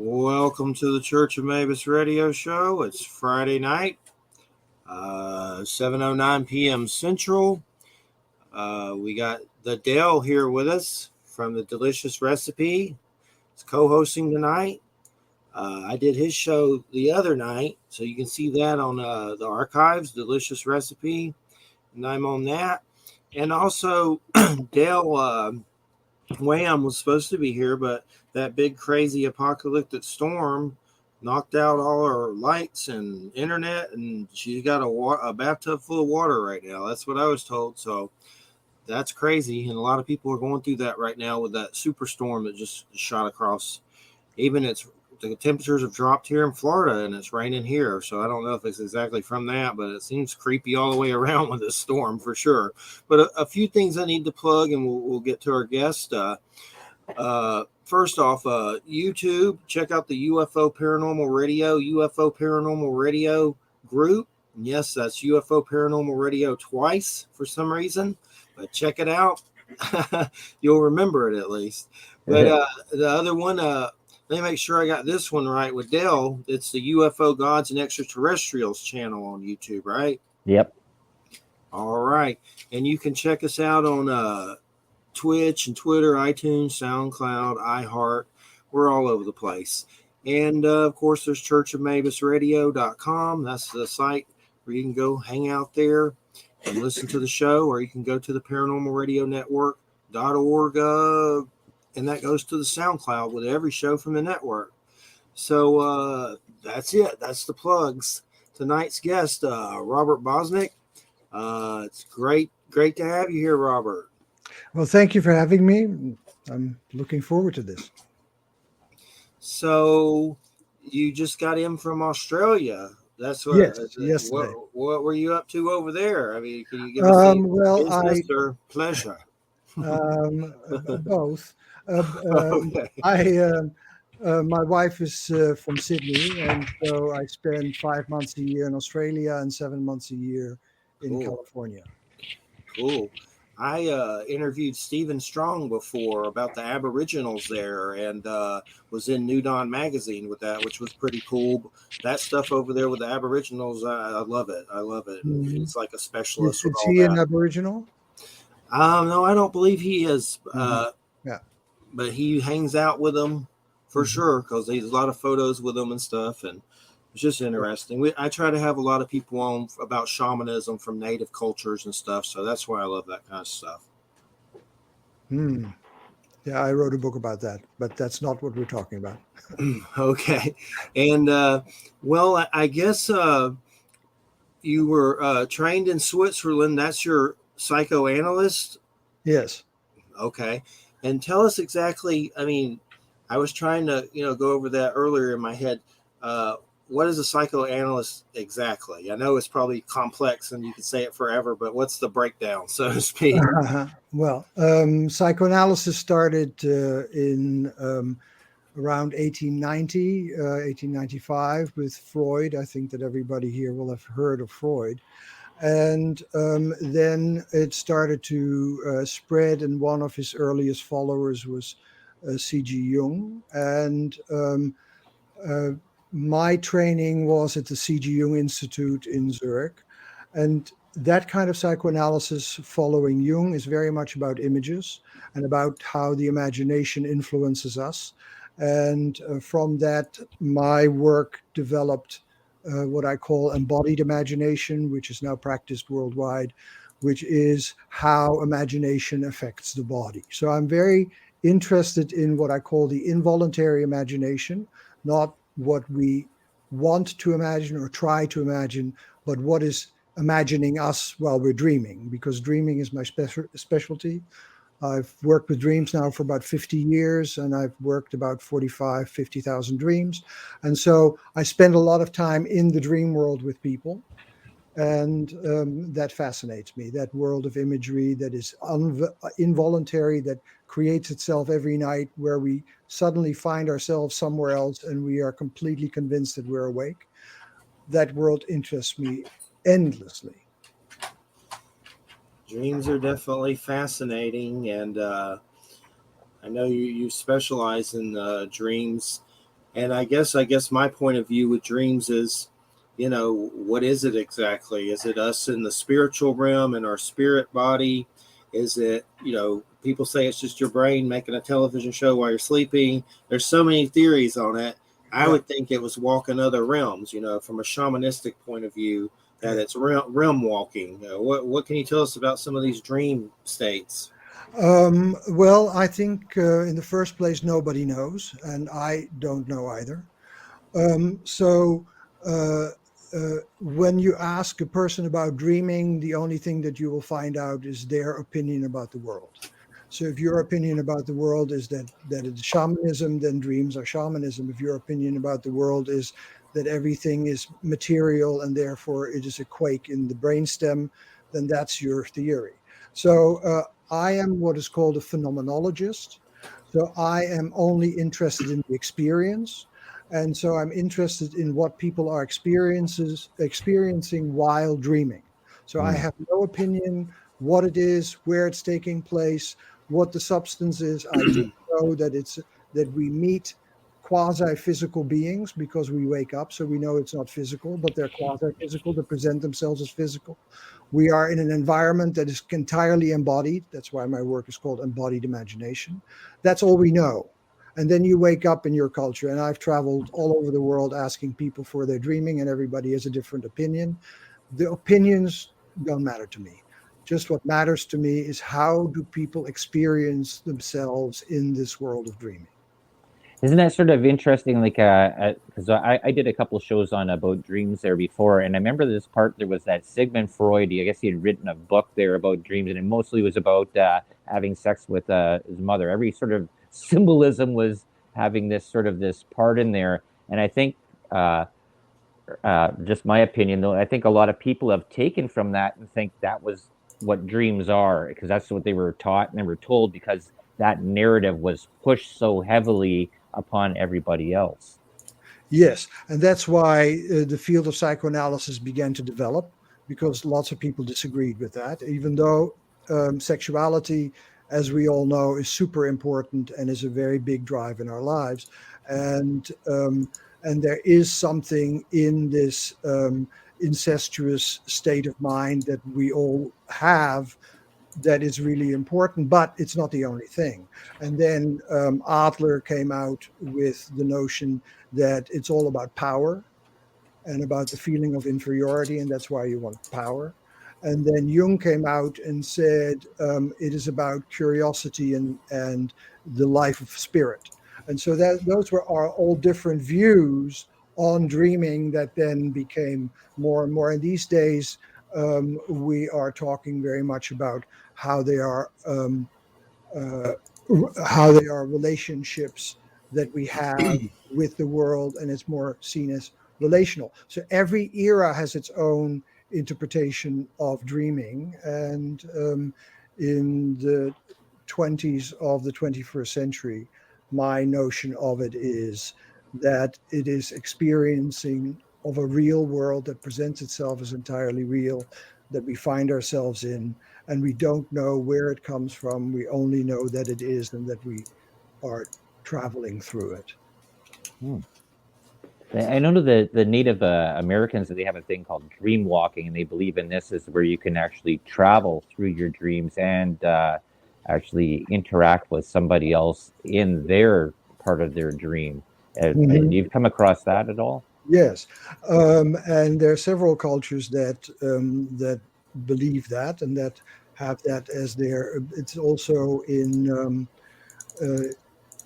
Welcome to the Church of Mabus radio show. It's Friday night, 7:09 p.m. Central. We got the Dale here with us from the Delicious Recipe. He's co-hosting tonight. I did his show the other night, so you can see that on the archives, Delicious Recipe, and I'm on that. And also, Dale Wham was supposed to be here, but that big crazy apocalyptic storm knocked out all her lights and internet, and she's got a bathtub full of water right now. That's what I was told. So that's crazy, and a lot of people are going through that right now with that superstorm that just shot across. Even the temperatures have dropped here in Florida, and it's raining here. So I don't know if it's exactly from that, but it seems creepy all the way around with this storm for sure. But a few things I need to plug, and we'll get to our guest. First off, YouTube, check out the UFO Paranormal Radio group. And yes, that's UFO Paranormal Radio twice for some reason, but check it out. You'll remember it at least. But the other one, let me make sure I got this one right with Dell. It's the UFO Gods and Extraterrestrials channel on YouTube, right? Yep. All right. And you can check us out on Twitch and Twitter, iTunes, SoundCloud, iHeart. We're all over the place. And, of course, there's churchofmabusradio.com. That's the site where you can go hang out there and listen to the show, or you can go to the paranormalradionetwork.org, and that goes to the SoundCloud with every show from the network. So that's it. That's the plugs. Tonight's guest, Robert Bosnak. It's great to have you here, Robert. Well, thank you for having me. I'm looking forward to this. So you just got in from Australia. That's what. Yes. What were you up to over there? I mean, can you give us business or pleasure? Both. Okay. My wife is from Sydney, and so I spend 5 months a year in Australia and 7 months a year in California. Cool. I interviewed Stephen Strong before about the Aboriginals there, and was in New Dawn magazine with that, which was pretty cool. That stuff over there with the Aboriginals, I love it. Mm-hmm. It's like a specialist. Is he an Aboriginal? No, I don't believe he is. Yeah, but he hangs out with them for sure, because there's a lot of photos with them and stuff, and it's just interesting. I try to have a lot of people on about shamanism from native cultures and stuff, so that's why I love that kind of stuff. Yeah, I wrote a book about that, but that's not what we're talking about. Okay. And, well, I guess you were trained in Switzerland. That's your psychoanalyst? Yes. Okay. And tell us exactly, I mean, I was trying to, go over that earlier in my head. What is a psychoanalyst exactly? I know it's probably complex and you could say it forever, but what's the breakdown, so to speak? Well, psychoanalysis started in around 1890, 1895 with Freud. I think that everybody here will have heard of Freud. And then it started to spread, and one of his earliest followers was C.G. Jung. And my training was at the C.G. Jung Institute in Zurich. And that kind of psychoanalysis following Jung is very much about images and about how the imagination influences us. And from that, my work developed what I call embodied imagination, which is now practiced worldwide, which is how imagination affects the body. So I'm very interested in what I call the involuntary imagination, not what we want to imagine or try to imagine, but what is imagining us while we're dreaming, because dreaming is my specialty. I've worked with dreams now for about 50 years, and I've worked about 50,000 dreams. And so I spend a lot of time in the dream world with people. And that fascinates me, that world of imagery that is involuntary, that creates itself every night, where we suddenly find ourselves somewhere else and we are completely convinced that we're awake. That world interests me endlessly. Dreams are definitely fascinating, and I know you specialize in dreams. And I guess my point of view with dreams is, what is it exactly? Is it us in the spiritual realm in our spirit body? Is it, people say it's just your brain making a television show while you're sleeping. There's so many theories on it. I Yeah, would think it was walking other realms, from a shamanistic point of view, that yeah. it's realm walking. What can you tell us about some of these dream states? Well, I think in the first place, nobody knows, and I don't know either. So when you ask a person about dreaming, the only thing that you will find out is their opinion about the world. So if your opinion about the world is that it's shamanism, then dreams are shamanism. If your opinion about the world is that everything is material and therefore it is a quake in the brainstem, then that's your theory. So I am what is called a phenomenologist. So I am only interested in the experience. And so I'm interested in what people are experiencing while dreaming. So I Mm. have no opinion what it is, where it's taking place, what the substance is. I just know that we meet quasi-physical beings because we wake up, so we know it's not physical, but they're quasi-physical. They present themselves as physical. We are in an environment that is entirely embodied. That's why my work is called Embodied Imagination. That's all we know. And then you wake up in your culture. And I've traveled all over the world asking people for their dreaming, and everybody has a different opinion. The opinions don't matter to me. Just what matters to me is how do people experience themselves in this world of dreaming. Isn't that sort of interesting? Like, because I did a couple shows on about dreams there before, and I remember this part. There was that Sigmund Freud. I guess he had written a book there about dreams, and it mostly was about having sex with his mother. Every sort of symbolism was having this sort of this part in there, and I think, just my opinion, though, I think a lot of people have taken from that and think that was what dreams are, because that's what they were taught and they were told, because that narrative was pushed so heavily upon everybody else. Yes, and that's why the field of psychoanalysis began to develop because lots of people disagreed with that, even though sexuality, as we all know, is super important and is a very big drive in our lives. And and there is something in this incestuous state of mind that we all have that is really important, but it's not the only thing. And then Adler came out with the notion that it's all about power and about the feeling of inferiority, and that's why you want power. And then Jung came out and said it is about curiosity and the life of spirit. And so that those were our all different views on dreaming that then became more and more. And these days, we are talking very much about how they are uh, how they are relationships that we have with the world, and it's more seen as relational. So every era has its own interpretation of dreaming, and in the 20s of the 21st century, my notion of it is that it is experiencing of a real world that presents itself as entirely real, that we find ourselves in, and we don't know where it comes from. We only know that it is and that we are traveling through it. Hmm. I know the Native Americans that they have a thing called dream walking, and they believe in this is where you can actually travel through your dreams and actually interact with somebody else in their part of their dream. And Mhm. you've come across that at all? Yes, and there are several cultures that believe that and that have that as their. It's also uh,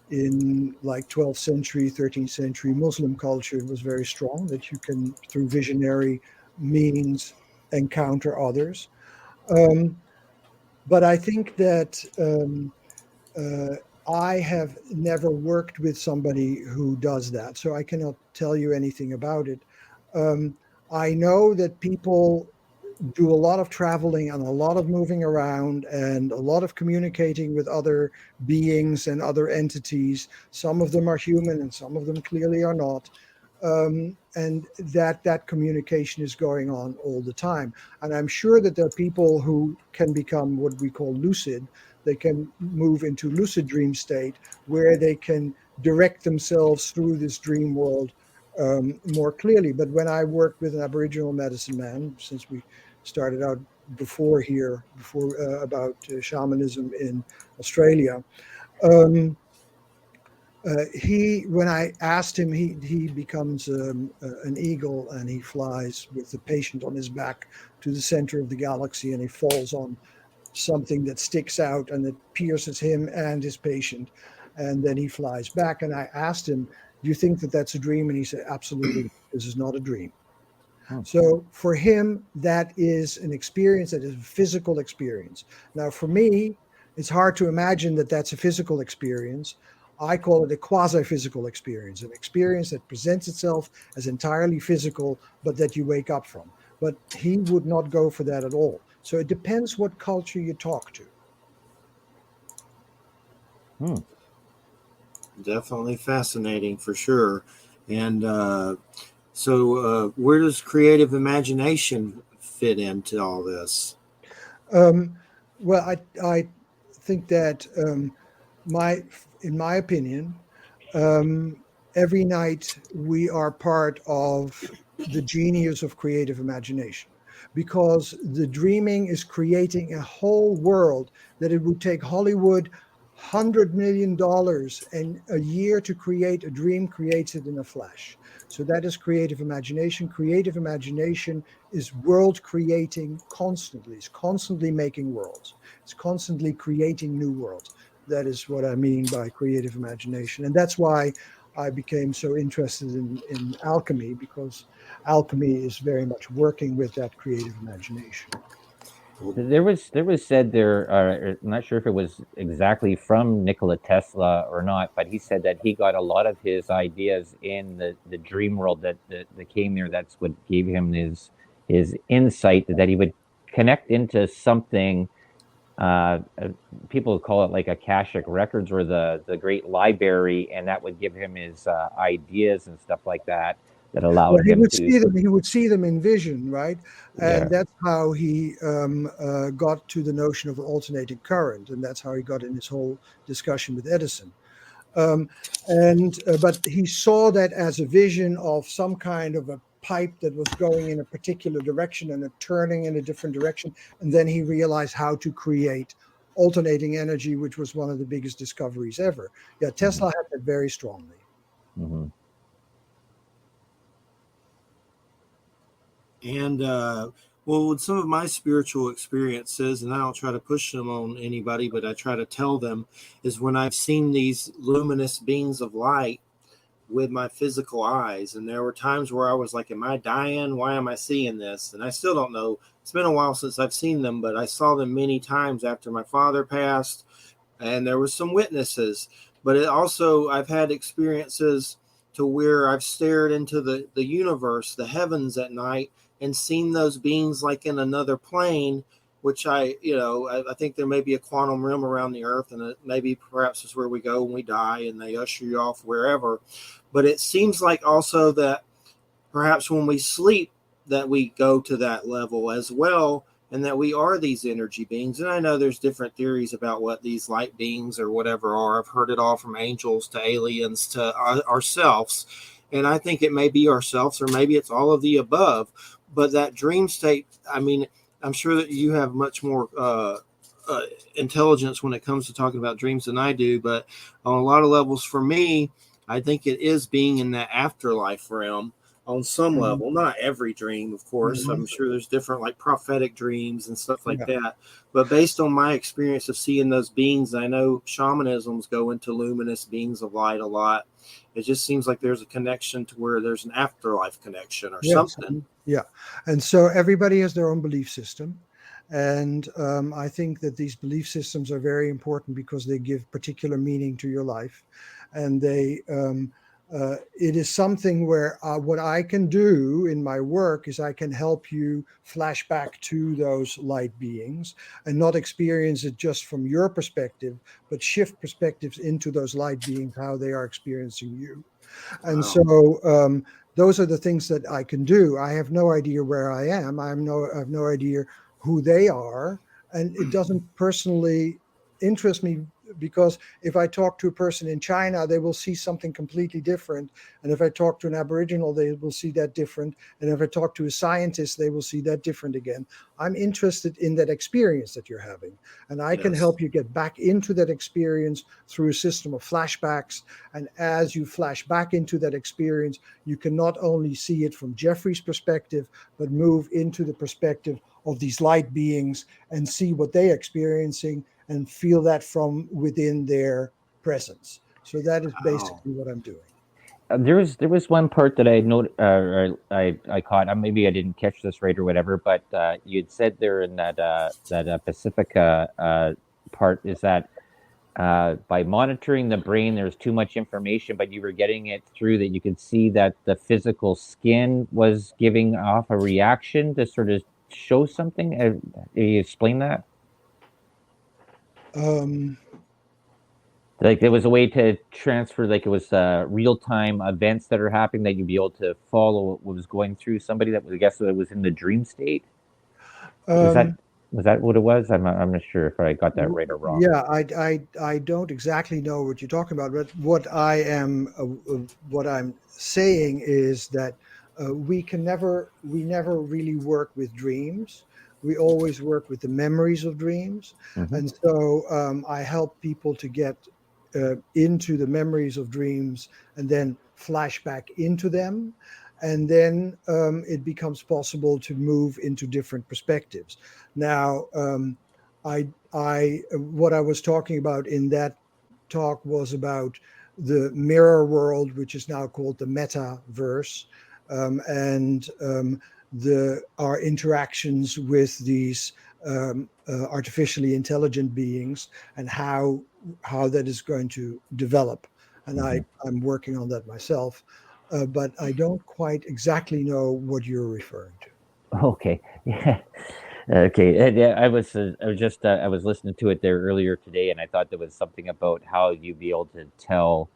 in like 12th century, 13th century Muslim culture. It was very strong that you can through visionary means encounter others. Um, but I think that uh, I have never worked with somebody who does that, so I cannot tell you anything about it. Um, I know that people do a lot of traveling and a lot of moving around and a lot of communicating with other beings and other entities. Some of them are human and some of them clearly are not. And that communication is going on all the time. And I'm sure that there are people who can become what we call lucid. They can move into lucid dream state where they can direct themselves through this dream world more clearly. But when I worked with an Aboriginal medicine man, since we started out before about shamanism in Australia, when I asked him, he becomes an eagle, and he flies with the patient on his back to the center of the galaxy, and he falls on something that sticks out and it pierces him and his patient, and then he flies back. And I asked him, do you think that that's a dream? And he said, absolutely, this is not a dream. So for him, that is an experience, that is a physical experience. Now, for me, it's hard to imagine that that's a physical experience. I call it a quasi-physical experience, an experience that presents itself as entirely physical, but that you wake up from. But he would not go for that at all. So it depends what culture you talk to. Definitely fascinating for sure. And so where does creative imagination fit into all this? Well, I think that in my opinion, every night we are part of the genius of creative imagination, because the dreaming is creating a whole world that it would take Hollywood $100 million and a year to create. A dream creates it in a flash. So that is creative imagination. Creative imagination is world creating constantly. It's constantly making worlds. It's constantly creating new worlds. That is what I mean by creative imagination. And that's why I became so interested in alchemy, because alchemy is very much working with that creative imagination. There was said there. I'm not sure if it was exactly from Nikola Tesla or not, but he said that he got a lot of his ideas in the dream world that came there. That's what gave him his insight, that he would connect into something. People call it like Akashic records or the great library, and that would give him his ideas and stuff like that. That allowed him to. He would see them in vision, right? And that's how he got to the notion of alternating current, and that's how he got in his whole discussion with Edison. But he saw that as a vision of some kind of a pipe that was going in a particular direction and turning in a different direction, and then he realized how to create alternating energy, which was one of the biggest discoveries ever. Yeah, Tesla had that very strongly. Mm-hmm. And well, with some of my spiritual experiences, and I don't try to push them on anybody, but I try to tell them, is when I've seen these luminous beings of light with my physical eyes. And there were times where I was like, am I dying? Why am I seeing this? And I still don't know. It's been a while since I've seen them, but I saw them many times after my father passed, and there was some witnesses. But it also, I've had experiences to where I've stared into the universe, the heavens at night, and seen those beings like in another plane, which I think there may be a quantum realm around the earth, and it maybe perhaps is where we go when we die, and they usher you off wherever. But it seems like also that perhaps when we sleep, that we go to that level as well, and that we are these energy beings. And I know there's different theories about what these light beings or whatever are. I've heard it all from angels to aliens to ourselves. And I think it may be ourselves, or maybe it's all of the above. But that dream state, I mean, I'm sure that you have much more intelligence when it comes to talking about dreams than I do. But on a lot of levels, for me, I think it is being in that afterlife realm on some level. Not every dream, of course. I'm sure there's different like prophetic dreams and stuff like that. But based on my experience of seeing those beings, I know shamanisms go into luminous beings of light a lot. It just seems like there's a connection to where there's an afterlife connection or something. Yeah. And so everybody has their own belief system. And I think that these belief systems are very important because they give particular meaning to your life. And it is something where what I can do in my work is I can help you flash back to those light beings and not experience it just from your perspective, but shift perspectives into those light beings, how they are experiencing you. And so those are the things that I can do. I have no idea where I am. I have no idea who they are. And it doesn't personally interest me because if I talk to a person in China, they will see something completely different. And if I talk to an Aboriginal, they will see that different. And if I talk to a scientist, they will see that different again. I'm interested in that experience that you're having. And I can help you get back into that experience through a system of flashbacks. And as you flash back into that experience, you can not only see it from Jeffrey's perspective, but move into the perspective of these light beings and see what they're experiencing and feel that from within their presence. So that is basically what I'm doing. There was one part that I I caught. Maybe I didn't catch this right or whatever, but you'd said there in that Pacifica part is that by monitoring the brain, there's too much information, but you were getting it through that you could see that the physical skin was giving off a reaction to sort of show something. Can you explain that? Like there was a way to transfer, like it was real-time events that are happening that you'd be able to follow what was going through somebody that I guess it was in the dream state. Was that what it was? I'm not sure if I got that right or wrong. Yeah, I don't exactly know what you're talking about, but what I'm saying is that we never really work with dreams. We always work with the memories of dreams, and so I help people to get into the memories of dreams and then flash back into them. And then it becomes possible to move into different perspectives. Now, what I was talking about in that talk was about the mirror world, which is now called the metaverse, and our interactions with these artificially intelligent beings and how that is going to develop. And I'm working on that myself. But I don't quite exactly know what you're referring to. Okay. Yeah. Okay. Yeah, I was listening to it there earlier today, and I thought there was something about how you'd be able to tell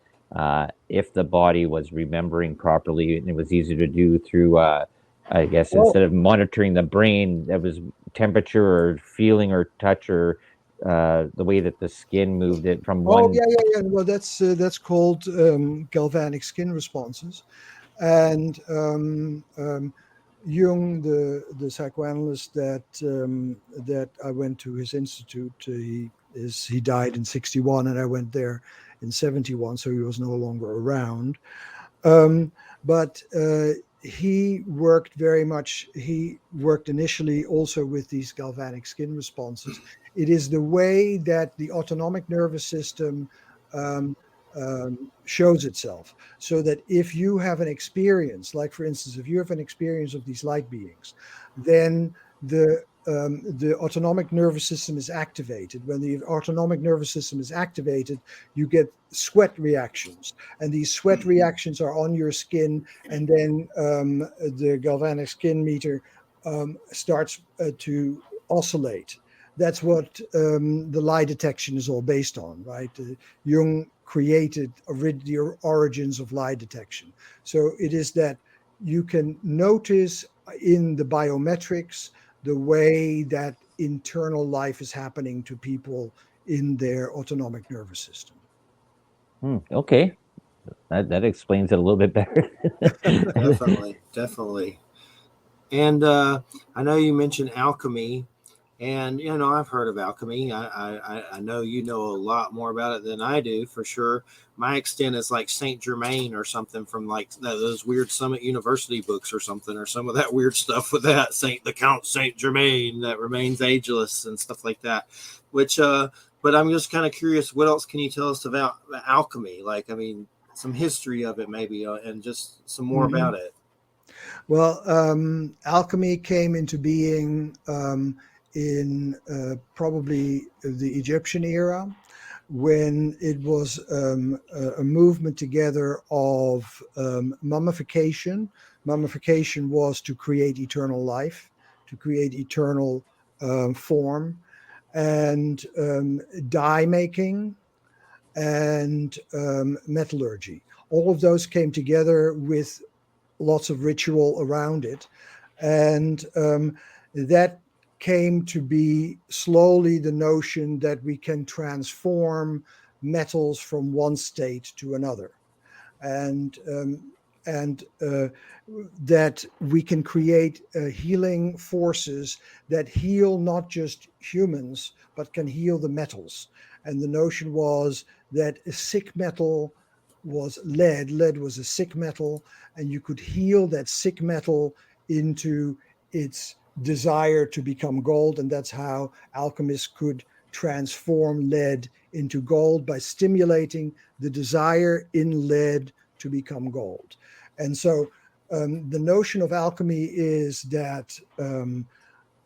if the body was remembering properly, and it was easier to do through, I guess, instead of monitoring the brain, that was temperature or feeling or touch or the way that the skin moved it from one. Yeah. Well, that's called galvanic skin responses, and Jung, the psychoanalyst that I went to his institute, he died in 1961, and I went there in 1971, so he was no longer around. But he worked very much. He worked initially also with these galvanic skin responses. It is the way that the autonomic nervous system shows itself. So that if you have an experience, like for instance, if you have an experience of these light beings, then the autonomic nervous system is activated. When the autonomic nervous system is activated, you get sweat reactions, and these sweat reactions are on your skin, and then the galvanic skin meter starts to oscillate. That's what the lie detection is all based on, right? Jung created the origins of lie detection. So it is that you can notice in the biometrics the way that internal life is happening to people in their autonomic nervous system. Okay. That explains it a little bit better. Definitely. And I know you mentioned alchemy. And, I've heard of alchemy. I know you know a lot more about it than I do, for sure. My extent is like Saint Germain or something from like those weird Summit University books or something, or some of that weird stuff with that the Count Saint Germain that remains ageless and stuff like that. Which, but I'm just kind of curious, what else can you tell us about alchemy? Like, I mean, some history of it maybe, and just some more about it. Well, alchemy came into being in probably the Egyptian era, when it was a movement together of mummification. Mummification was to create eternal life, to create eternal form, and dye making and metallurgy. All of those came together with lots of ritual around it, and that came to be slowly the notion that we can transform metals from one state to another, and that we can create healing forces that heal not just humans, but can heal the metals. And the notion was that a sick metal was lead. Lead was a sick metal, and you could heal that sick metal into its desire to become gold. And that's how alchemists could transform lead into gold, by stimulating the desire in lead to become gold. And so the notion of alchemy is that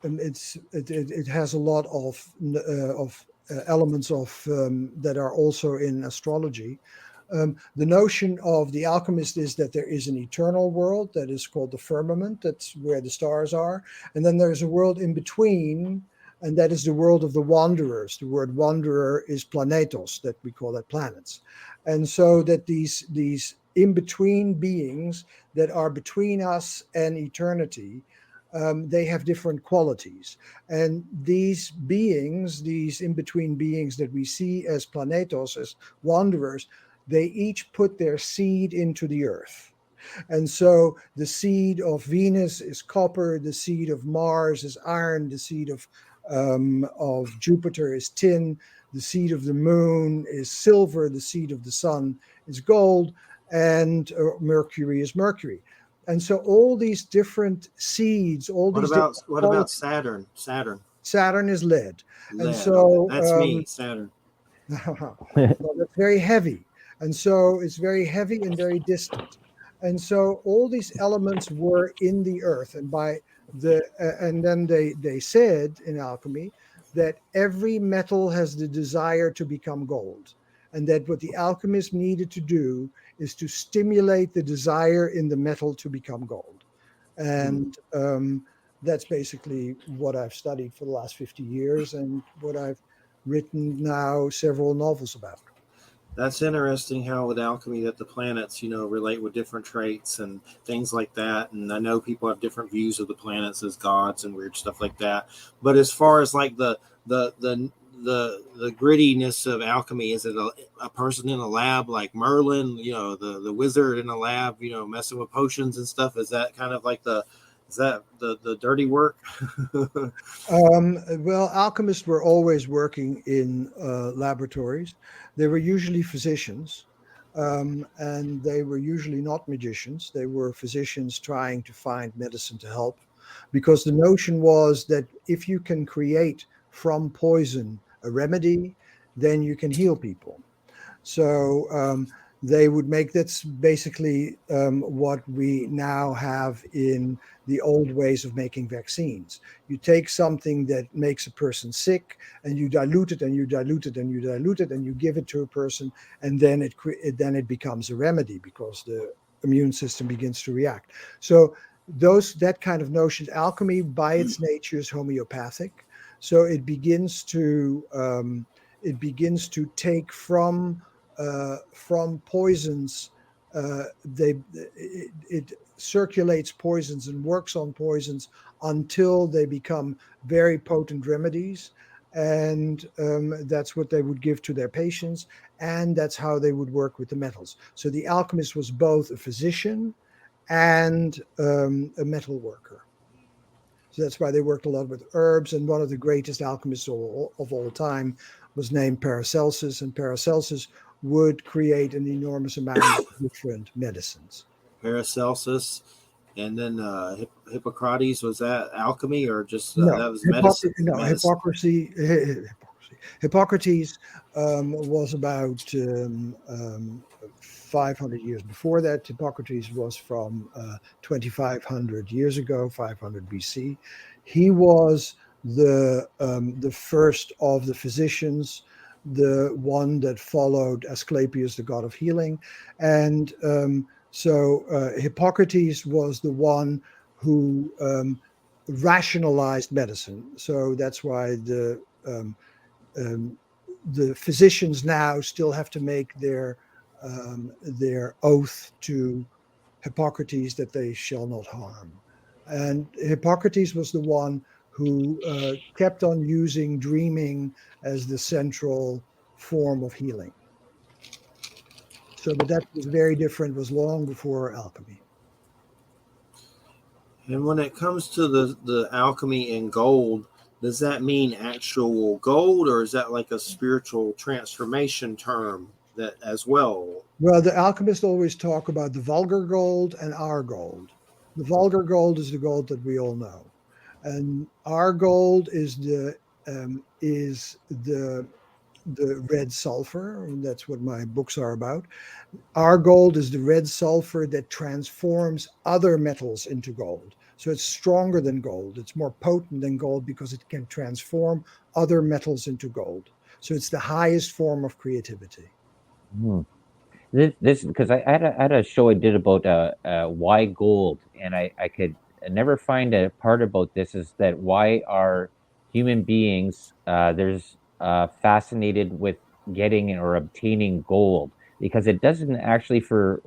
it has a lot of elements of that are also in astrology. The notion of the alchemist is that there is an eternal world that is called the firmament. That's where the stars are. And then there's a world in between, and that is the world of the wanderers. The word wanderer is planetos, that we call that planets. And so that these in-between beings that are between us and eternity, they have different qualities. And these beings, these in-between beings that we see as planetos, as wanderers, they each put their seed into the earth. And so the seed of Venus is copper, the seed of Mars is iron, the seed of Jupiter is tin, the seed of the moon is silver, the seed of the sun is gold, and Mercury is mercury. And so all these different seeds, all What these about different what about Saturn? Saturn is lead. And lead. so That's me, Saturn. well, that's very heavy. And so it's very heavy and very distant. And so all these elements were in the earth. And and then they said in alchemy that every metal has the desire to become gold. And that what the alchemist needed to do is to stimulate the desire in the metal to become gold. And that's basically what I've studied for the last 50 years and what I've written now several novels about. That's interesting how with alchemy that the planets, relate with different traits and things like that. And I know people have different views of the planets as gods and weird stuff like that. But as far as like the grittiness of alchemy, is it a person in a lab like Merlin, the wizard in a lab, messing with potions and stuff? Is that kind of like the dirty work? Well, alchemists were always working in laboratories. They were usually physicians, and they were usually not magicians. They were physicians trying to find medicine to help, because the notion was that if you can create from poison a remedy, then you can heal people. So they would make, that's basically what we now have in the old ways of making vaccines. You take something that makes a person sick and you dilute it and you dilute it and you dilute it and you give it to a person, and then it becomes a remedy because the immune system begins to react. So that kind of notion, alchemy by its nature is homeopathic. So it begins to take from poisons. It circulates poisons and works on poisons until they become very potent remedies, and that's what they would give to their patients, and that's how they would work with the metals. So the alchemist was both a physician and a metal worker. So that's why they worked a lot with herbs. And one of the greatest alchemists of all time was named Paracelsus. And Paracelsus would create an enormous amount of different medicines. Paracelsus, and then Hippocrates, was that alchemy or just No, that was medicine? No, Hippocrates was about 500 years before that. Hippocrates was from 2,500 years ago, 500 BC. He was the first of the physicians, the one that followed Asclepius, the god of healing. And so Hippocrates was the one who rationalized medicine. So that's why the physicians now still have to make their oath to Hippocrates that they shall not harm. And Hippocrates was the one who kept on using dreaming as the central form of healing. So, but that was very different, was long before alchemy. And when it comes to the alchemy in gold, does that mean actual gold, or is that like a spiritual transformation term that as well? Well, the alchemists always talk about the vulgar gold and our gold. The vulgar gold is the gold that we all know, and our gold is the red sulfur, and that's what my books are about. Our gold is the red sulfur that transforms other metals into gold. So it's stronger than gold. It's more potent than gold because it can transform other metals into gold. So it's the highest form of creativity. Hmm. This because I had a show I did about why gold, and I could never find a part about this, is that why are human beings there's fascinated with getting or obtaining gold, because it doesn't actually for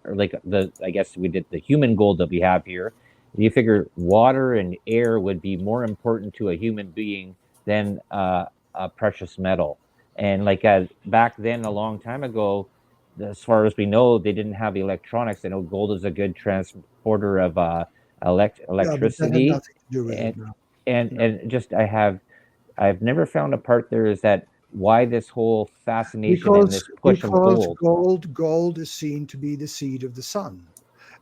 like the, I guess we did the human gold that we have here. You figure water and air would be more important to a human being than a precious metal. And like back then, a long time ago, as far as we know, they didn't have electronics. I know gold is a good transporter of Yeah, but that had electricity, nothing to do with it. No. and just I've never found a part there is that why this whole fascination and this push of gold. Gold is seen to be the seed of the sun,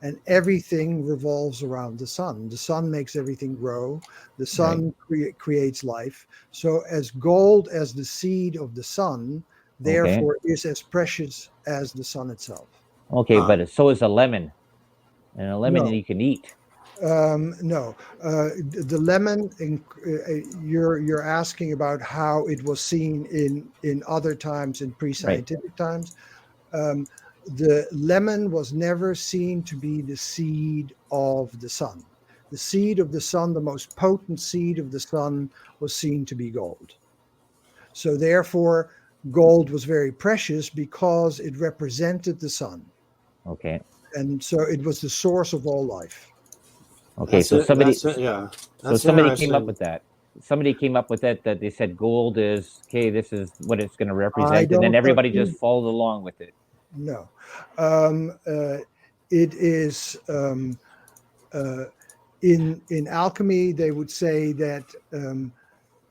and everything revolves around the sun. The sun makes everything grow. The sun creates life. So as gold as the seed of the sun, therefore is as precious as the sun itself. Okay, but so is a lemon, and a lemon you can eat. No, the lemon. You're asking about how it was seen in other times, in pre-scientific times. The lemon was never seen to be the seed of the sun. The seed of the sun, the most potent seed of the sun, was seen to be gold. So therefore, gold was very precious because it represented the sun. Okay. And so it was the source of all life. Okay, That's so somebody came up with that. Somebody came up with that they said gold is okay. This is what it's going to represent, and then everybody just followed along with it. No, it is in alchemy. They would say that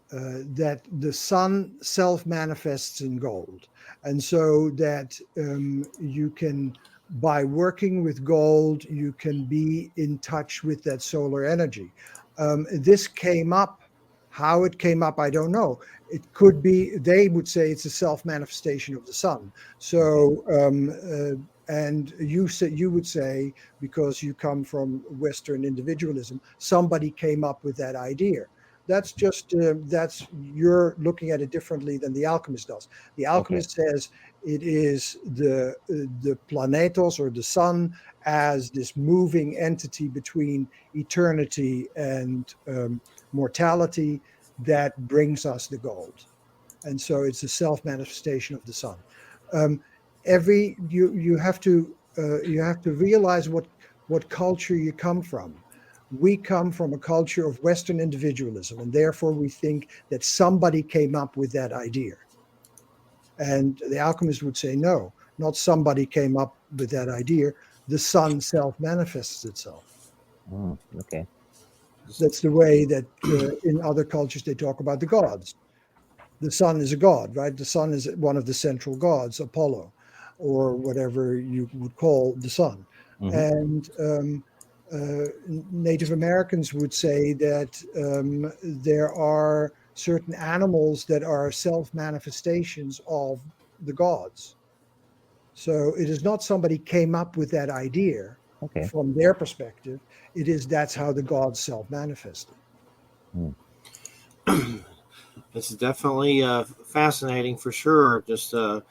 that the sun self-manifests in gold, and so that you can, by working with gold, you can be in touch with that solar energy. This came up. How it came up, I don't know. It could be, they would say it's a self-manifestation of the sun. So, and you would say, because you come from Western individualism, somebody came up with that idea. That's just, you're looking at it differently than the alchemist does. The alchemist says it is the planetos, or the sun, as this moving entity between eternity and mortality that brings us the gold. And so it's a self-manifestation of the sun. You have to realize what culture you come from. We come from a culture of Western individualism, and therefore we think that somebody came up with that idea. And the alchemist would say, no, not somebody came up with that idea. The sun self-manifests itself. Okay. That's the way that in other cultures they talk about the gods. The sun is a god, right? The sun is one of the central gods, Apollo, or whatever you would call the sun. And Native Americans would say that there are certain animals that are self-manifestations of the gods. So it is not somebody came up with that idea from their perspective. It is, that's how the gods self-manifested. It's definitely fascinating for sure. Just and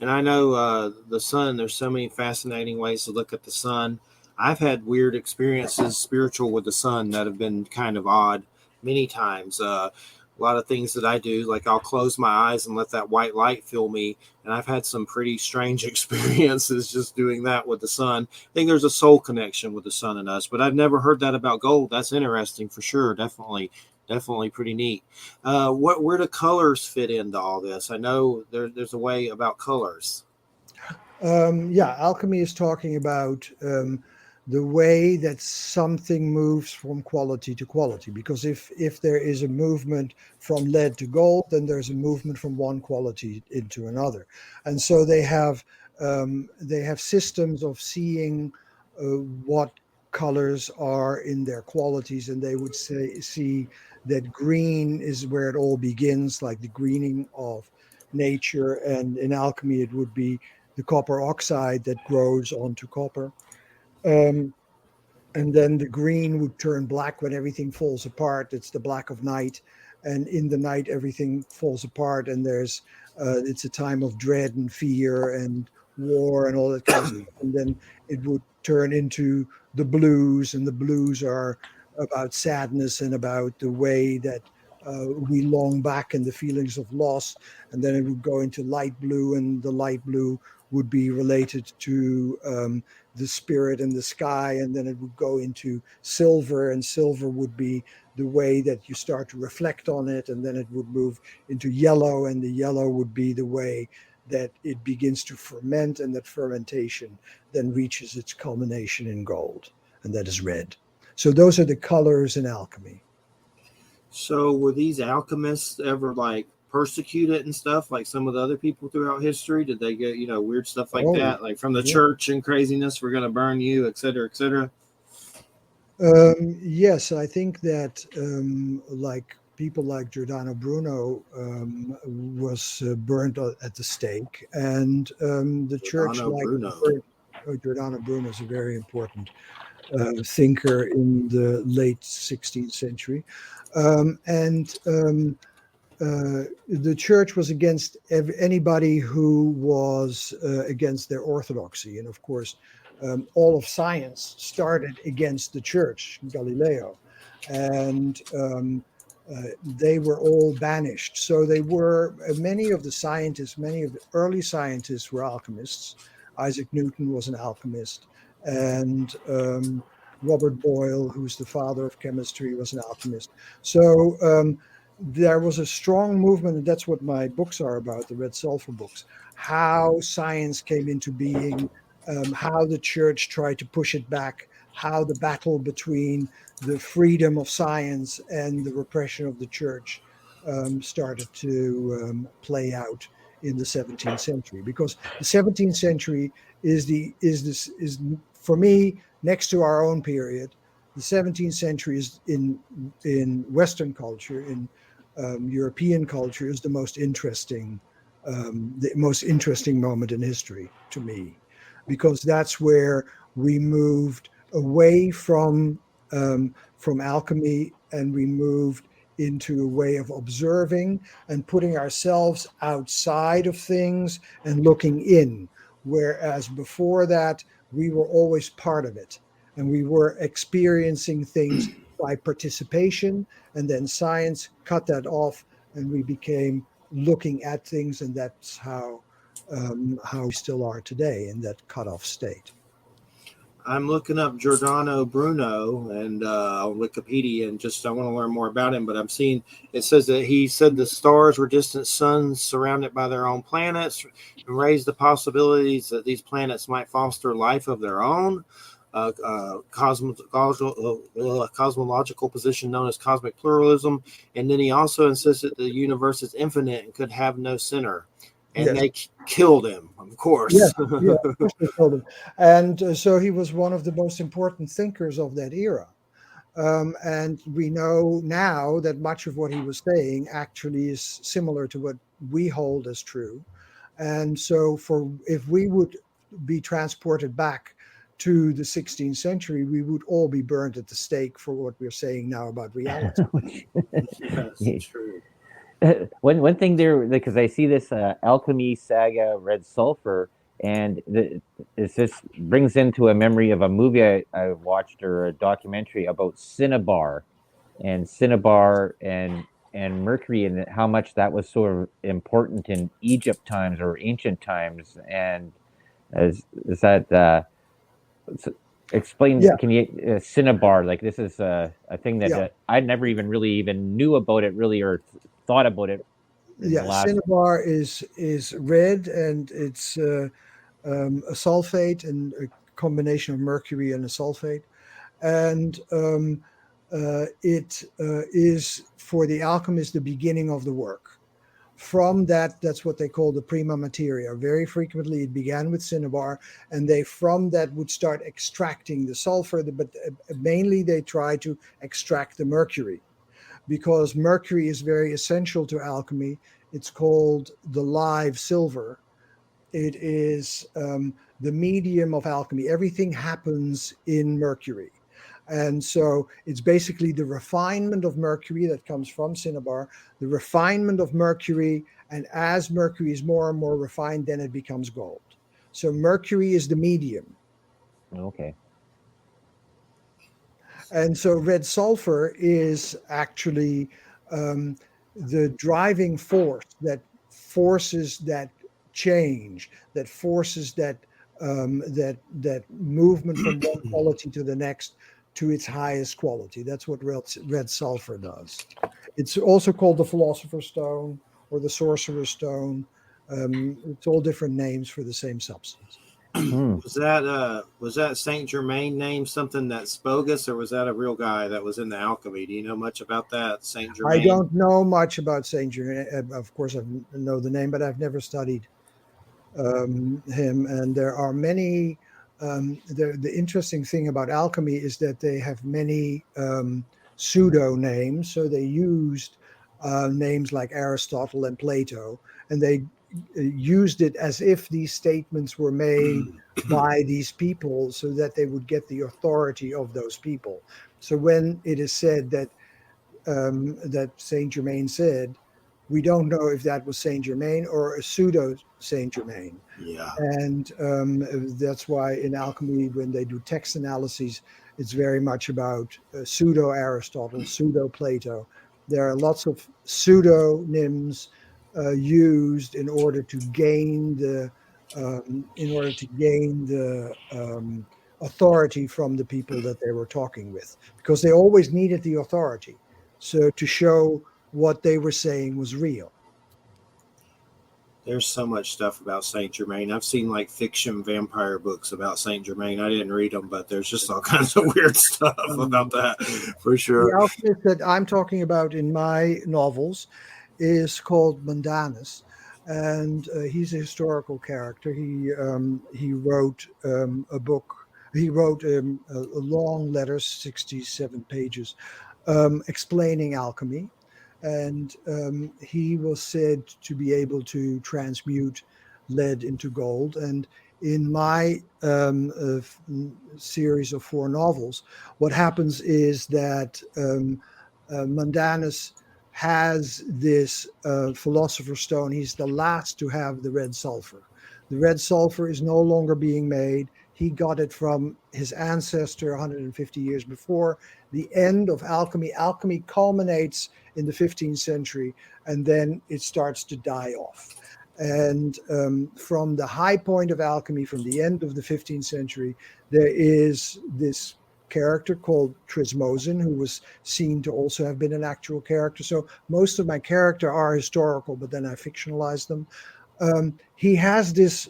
I know the sun. There's so many fascinating ways to look at the sun. I've had weird experiences spiritual with the sun that have been kind of odd many times. A lot of things that I do, like I'll close my eyes and let that white light fill me. And I've had some pretty strange experiences just doing that with the sun. I think there's a soul connection with the sun and us, but I've never heard that about gold. That's interesting for sure. Definitely definitely pretty neat. Where do colors fit into all this? I know there's a way about colors. Alchemy is talking about the way that something moves from quality to quality. Because if there is a movement from lead to gold, then there's a movement from one quality into another. And so they have systems of seeing what colors are in their qualities, and they would see that green is where it all begins, like the greening of nature. And in alchemy, it would be the copper oxide that grows onto copper. Um, and then the green would turn black when everything falls apart. It's the black of night. And in the night, everything falls apart. And it's a time of dread and fear and war and all that kind of stuff. And then it would turn into the blues. And the blues are about sadness and about the way that we long back and the feelings of loss. And then it would go into light blue, and the light blue would be related to the spirit and the sky. And then it would go into silver, and silver would be the way that you start to reflect on it. And then it would move into yellow, and the yellow would be the way that it begins to ferment, and that fermentation then reaches its culmination in gold, and that is red. So those are the colors in alchemy. So were these alchemists ever like persecuted and stuff like some of the other people throughout history? Did they get, weird stuff like that, like from the church and craziness, we're going to burn you, et cetera, et cetera? Yes, I think that like people like Giordano Bruno was burnt at the stake, and the church, Giordano Bruno is a very important thinker in the late 16th century. The church was against anybody who was against their orthodoxy. And of course, all of science started against the church, Galileo. And they were all banished. So they were, many of the early scientists were alchemists. Isaac Newton was an alchemist. And Robert Boyle, who's the father of chemistry, was an alchemist. So there was a strong movement, and that's what my books are about, the Red Sulphur books, how science came into being, how the church tried to push it back, how the battle between the freedom of science and the repression of the church started to play out in the 17th century. Because the 17th century is for me, next to our own period, the 17th century is in Western culture, in European culture, is the most interesting moment in history to me, because that's where we moved away from alchemy, and we moved into a way of observing and putting ourselves outside of things and looking in, whereas before that we were always part of it, and we were experiencing things by participation, and then science cut that off, and we became looking at things, and that's how we still are today, in that cut-off state. I'm looking up Giordano Bruno and on Wikipedia, and I want to learn more about him. But I'm seeing it says that he said the stars were distant suns surrounded by their own planets, and raised the possibilities that these planets might foster life of their own. Cosmological position known as cosmic pluralism. And then he also insisted the universe is infinite and could have no center. And they killed him, of course. Yeah, of course they killed him. And so he was one of the most important thinkers of that era. And we know now that much of what he was saying actually is similar to what we hold as true. And so if we would be transported back to the 16th century, we would all be burned at the stake for what we're saying now about reality. Yes, true. One thing there, because I see this Alchemy Saga Red Sulphur, and it just brings into a memory of a movie I watched, or a documentary about Cinnabar and Mercury, and how much that was sort of important in Egypt times or ancient times. And is that Explain, Yeah, can you, cinnabar, like this is a thing that yeah, I never even really even knew about it really, or thought about it in the yeah. last. Cinnabar is red, and it's a sulfate and a combination of mercury and a sulfate, and it is for the alchemist the beginning of the work. From that, that's what they call the prima materia. Very frequently, it began with cinnabar, and they from that would start extracting the sulfur, but mainly they try to extract the mercury because mercury is very essential to alchemy. It's called the live silver. It is the medium of alchemy. Everything happens in mercury. And so it's basically the refinement of mercury that comes from cinnabar, the refinement of mercury. And as mercury is more and more refined, then it becomes gold. So mercury is the medium. Okay. And so red sulfur is actually the driving force that forces that change, that forces that movement from one quality to the next to its highest quality. That's what red sulfur does. It's also called the philosopher's stone or the sorcerer's stone. It's all different names for the same substance. Hmm. Was that Saint Germain name something that's bogus, or was that a real guy that was in the alchemy? Do you know much about that, Saint I Germain? don't know much about Saint Germain. Of course, I know the name, but I've never studied him. And there are many. The interesting thing about alchemy is that they have many pseudo names. So they used names like Aristotle and Plato, and they used it as if these statements were made by these people so that they would get the authority of those people. So when it is said that Saint Germain said, we don't know if that was Saint Germain or a pseudo Saint Germain. Yeah. And that's why in alchemy, when they do text analyses, it's very much about pseudo Aristotle, pseudo Plato. There are lots of pseudonyms used in order to gain the authority from the people that they were talking with, because they always needed the authority. So to show what they were saying was real. There's so much stuff about Saint Germain. I've seen like fiction vampire books about Saint Germain. I didn't read them, but there's just all kinds of weird stuff about that for The sure. alchemist that I'm talking about in my novels is called Mundanus, and he's a historical character. He wrote a book. He wrote a long letter, 67 pages, explaining alchemy, and he was said to be able to transmute lead into gold. And in my series of 4 novels, what happens is that Mundanus has this philosopher's stone. He's the last to have the red sulfur. The red sulfur is no longer being made. He got it from his ancestor 150 years before. The end of alchemy. Alchemy culminates in the 15th century, and then it starts to die off. And from the high point of alchemy, from the end of the 15th century, there is this character called Trismosin, who was seen to also have been an actual character. So most of my characters are historical, but then I fictionalized them. He has this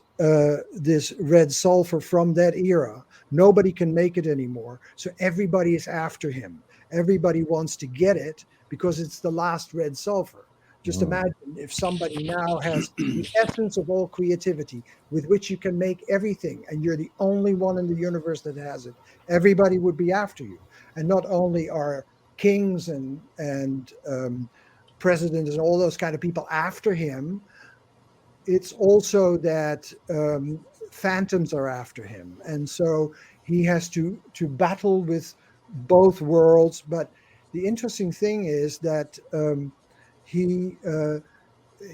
red sulfur from that era. Nobody can make it anymore, so everybody is after him. Everybody wants to get it because it's the last red sulfur. Just imagine if somebody now has the essence of all creativity with which you can make everything, and you're the only one in the universe that has it. Everybody would be after you. And not only are kings and presidents and all those kind of people after him, it's also that phantoms are after him. And so he has to battle with both worlds. But the interesting thing is that he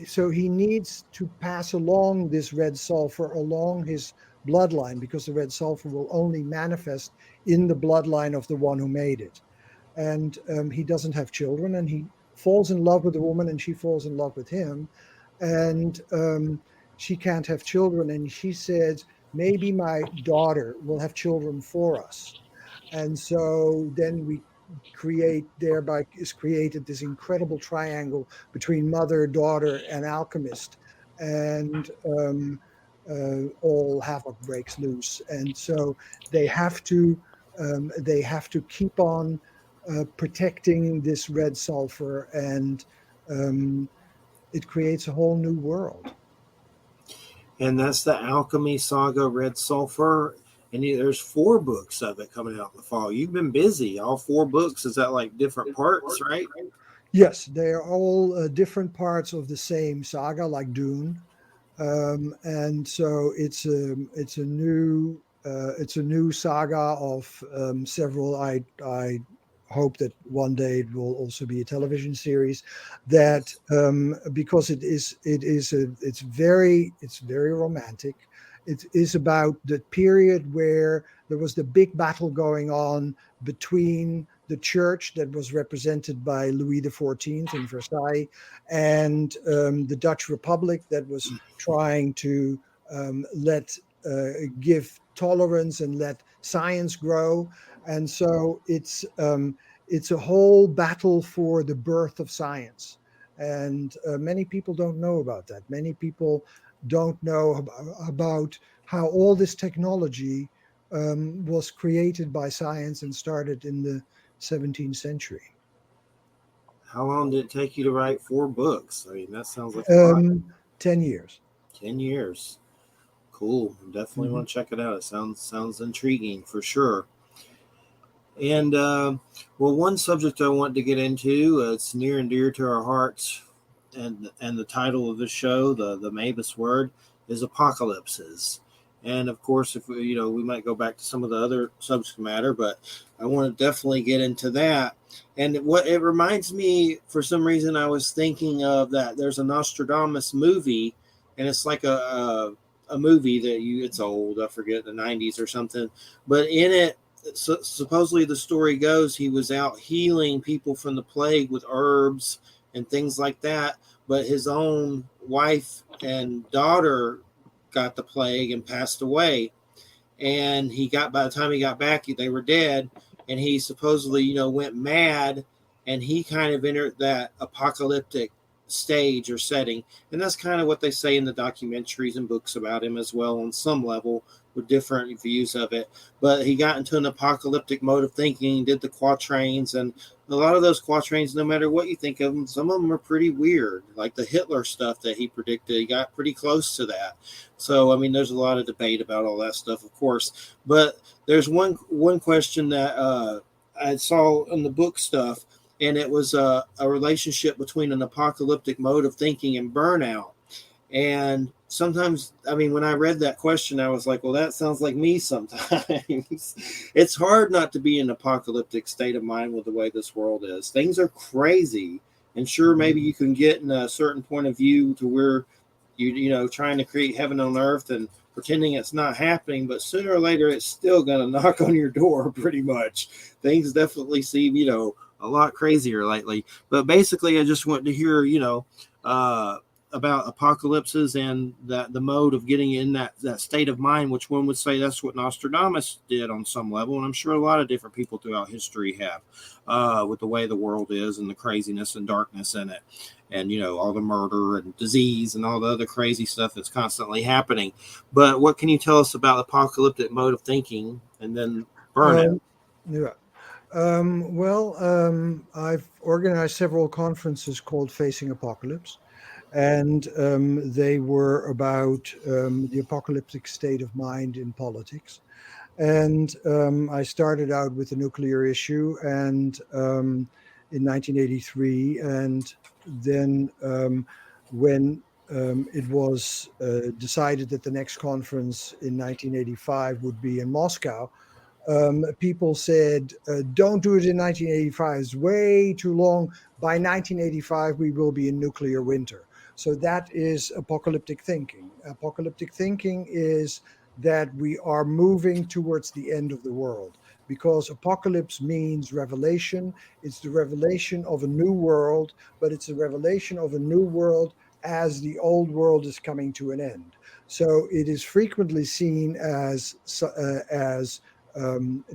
so he needs to pass along this red sulfur along his bloodline, because the red sulfur will only manifest in the bloodline of the one who made it. And he doesn't have children, and he falls in love with a woman, and she falls in love with him, and she can't have children. And she says, maybe my daughter will have children for us. And so then we thereby is created this incredible triangle between mother, daughter, and alchemist. And all havoc breaks loose. And so they have to keep on protecting this red sulfur, and it creates a whole new world. And that's the Alchemy Saga, Red Sulphur. And there's 4 books of it coming out in the fall. You've been busy. All 4 books. Is that like different parts, right? Yes, they are all different parts of the same saga, like Dune, and so it's a new saga of several. I hope that one day it will also be a television series. That because it's very romantic. It is about the period where there was the big battle going on between the church that was represented by Louis XIV in Versailles and the Dutch Republic that was trying to give tolerance and let science grow. And so it's a whole battle for the birth of science. And many people don't know about that. Many people don't know about how all this technology was created by science and started in the 17th century. How long did it take you to write 4 books? I mean, that sounds like a lot. 10 years. 10 years. Cool. Definitely want to check it out. It sounds intriguing for sure. And one subject I want to get into, it's near and dear to our hearts, and the title of the show, the Mabus word, is apocalypses. And of course, if we might go back to some of the other subject matter, but I want to definitely get into that. And what it reminds me, for some reason, I was thinking of that. There's a Nostradamus movie, and it's like a movie that it's old, I forget, the 90s or something. But in it, supposedly the story goes, he was out healing people from the plague with herbs and things like that. But his own wife and daughter got the plague and passed away. And by the time he got back, they were dead. And he supposedly, went mad, and he kind of entered that apocalyptic stage or setting. And that's kind of what they say in the documentaries and books about him as well, on some level, with different views of it. But he got into an apocalyptic mode of thinking, did the quatrains, and a lot of those quatrains, no matter what you think of them, some of them are pretty weird. Like the Hitler stuff that he predicted, he got pretty close to that. So, I mean, there's a lot of debate about all that stuff, of course. But there's one question that I saw in the book stuff, and it was a relationship between an apocalyptic mode of thinking and burnout. And sometimes, I mean, when I read that question, I was like, well, that sounds like me sometimes. It's hard not to be in an apocalyptic state of mind with the way this world is. Things are crazy. And sure, maybe you can get in a certain point of view to where trying to create heaven on earth and pretending it's not happening, but sooner or later, it's still going to knock on your door pretty much. Things definitely seem, a lot crazier lately. But basically, I just want to hear, about apocalypses and the mode of getting in that state of mind, which one would say that's what Nostradamus did on some level. And I'm sure a lot of different people throughout history have, with the way the world is and the craziness and darkness in it. And, all the murder and disease and all the other crazy stuff that's constantly happening. But what can you tell us about apocalyptic mode of thinking and then burnout? I've organized several conferences called Facing Apocalypse. And they were about the apocalyptic state of mind in politics. And I started out with the nuclear issue and in 1983. And then when it was decided that the next conference in 1985 would be in Moscow, people said, don't do it in 1985. It's way too long. By 1985, we will be in nuclear winter. So that is apocalyptic thinking. Apocalyptic thinking is that we are moving towards the end of the world, because apocalypse means revelation. It's the revelation of a new world, but it's a revelation of a new world as the old world is coming to an end. So it is frequently seen as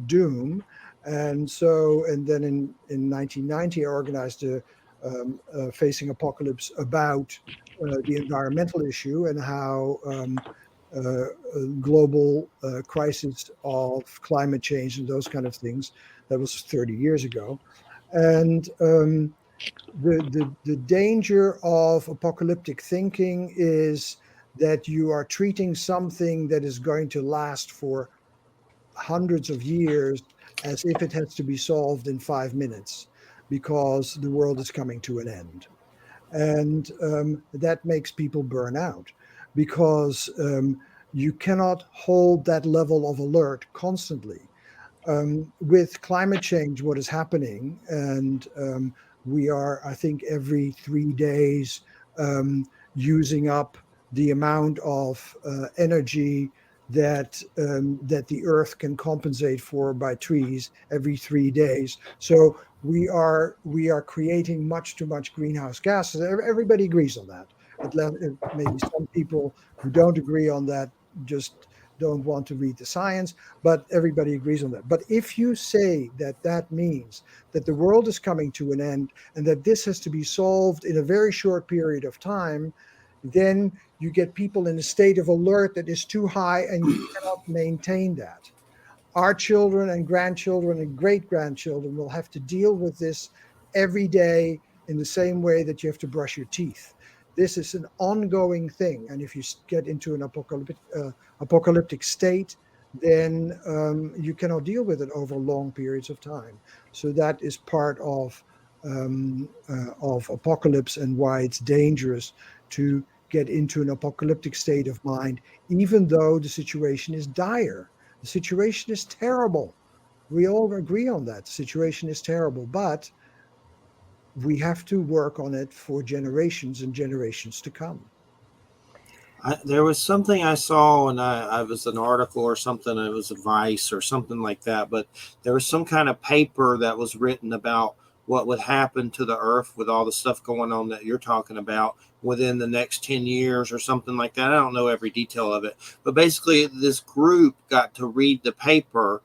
doom. And then in 1990, I organized a Facing Apocalypse about the environmental issue and how global crisis of climate change and those kind of things. That was 30 years ago. And the danger of apocalyptic thinking is that you are treating something that is going to last for hundreds of years as if it has to be solved in 5 minutes because the world is coming to an end. And that makes people burn out because you cannot hold that level of alert constantly. With climate change, what is happening, and we are, I think, every 3 days using up the amount of energy that the earth can compensate for by trees every 3 days. So we are creating much too much greenhouse gases. Everybody agrees on that. Maybe some people who don't agree on that just don't want to read the science, but everybody agrees on that. But if you say that that means that the world is coming to an end and that this has to be solved in a very short period of time, then you get people in a state of alert that is too high and you cannot maintain that. Our children and grandchildren and great grandchildren will have to deal with this every day in the same way that you have to brush your teeth. This is an ongoing thing. And if you get into an apocalyptic state, then you cannot deal with it over long periods of time. So that is part of apocalypse and why it's dangerous to get into an apocalyptic state of mind, even though the situation is dire. The situation is terrible. We all agree on that. The situation is terrible, but we have to work on it for generations and generations to come. There was something I saw, and I was an article or something. It was advice or something like that. But there was some kind of paper that was written about what would happen to the earth with all the stuff going on that you're talking about within the next 10 years or something like that. I don't know every detail of it, but basically this group got to read the paper,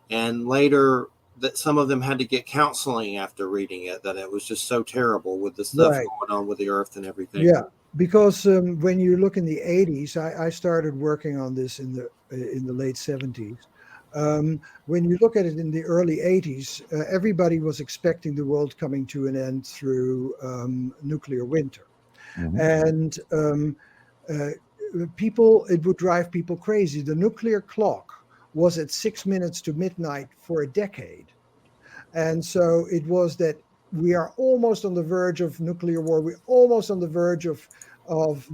and later that some of them had to get counseling after reading it, that it was just so terrible with the stuff going on with the earth and everything. Yeah, because when you look in the 80s, I started working on this in the late 70s. When you look at it in the early 80s, everybody was expecting the world coming to an end through nuclear winter. And it would drive people crazy. The nuclear clock was at 6 minutes to midnight for a decade. And so it was that we are almost on the verge of nuclear war. We're almost on the verge of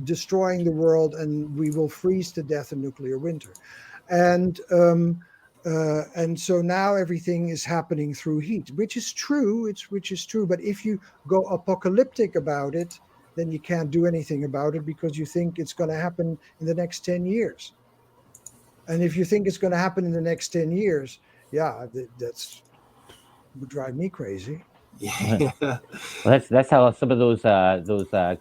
destroying the world, and we will freeze to death in nuclear winter. And so now everything is happening through heat, which is true. Which is true. But if you go apocalyptic about it, then you can't do anything about it because you think it's going to happen in the next 10 years. And if you think it's going to happen in the next 10 years, that's would drive me crazy. Yeah. Well, that's how some of those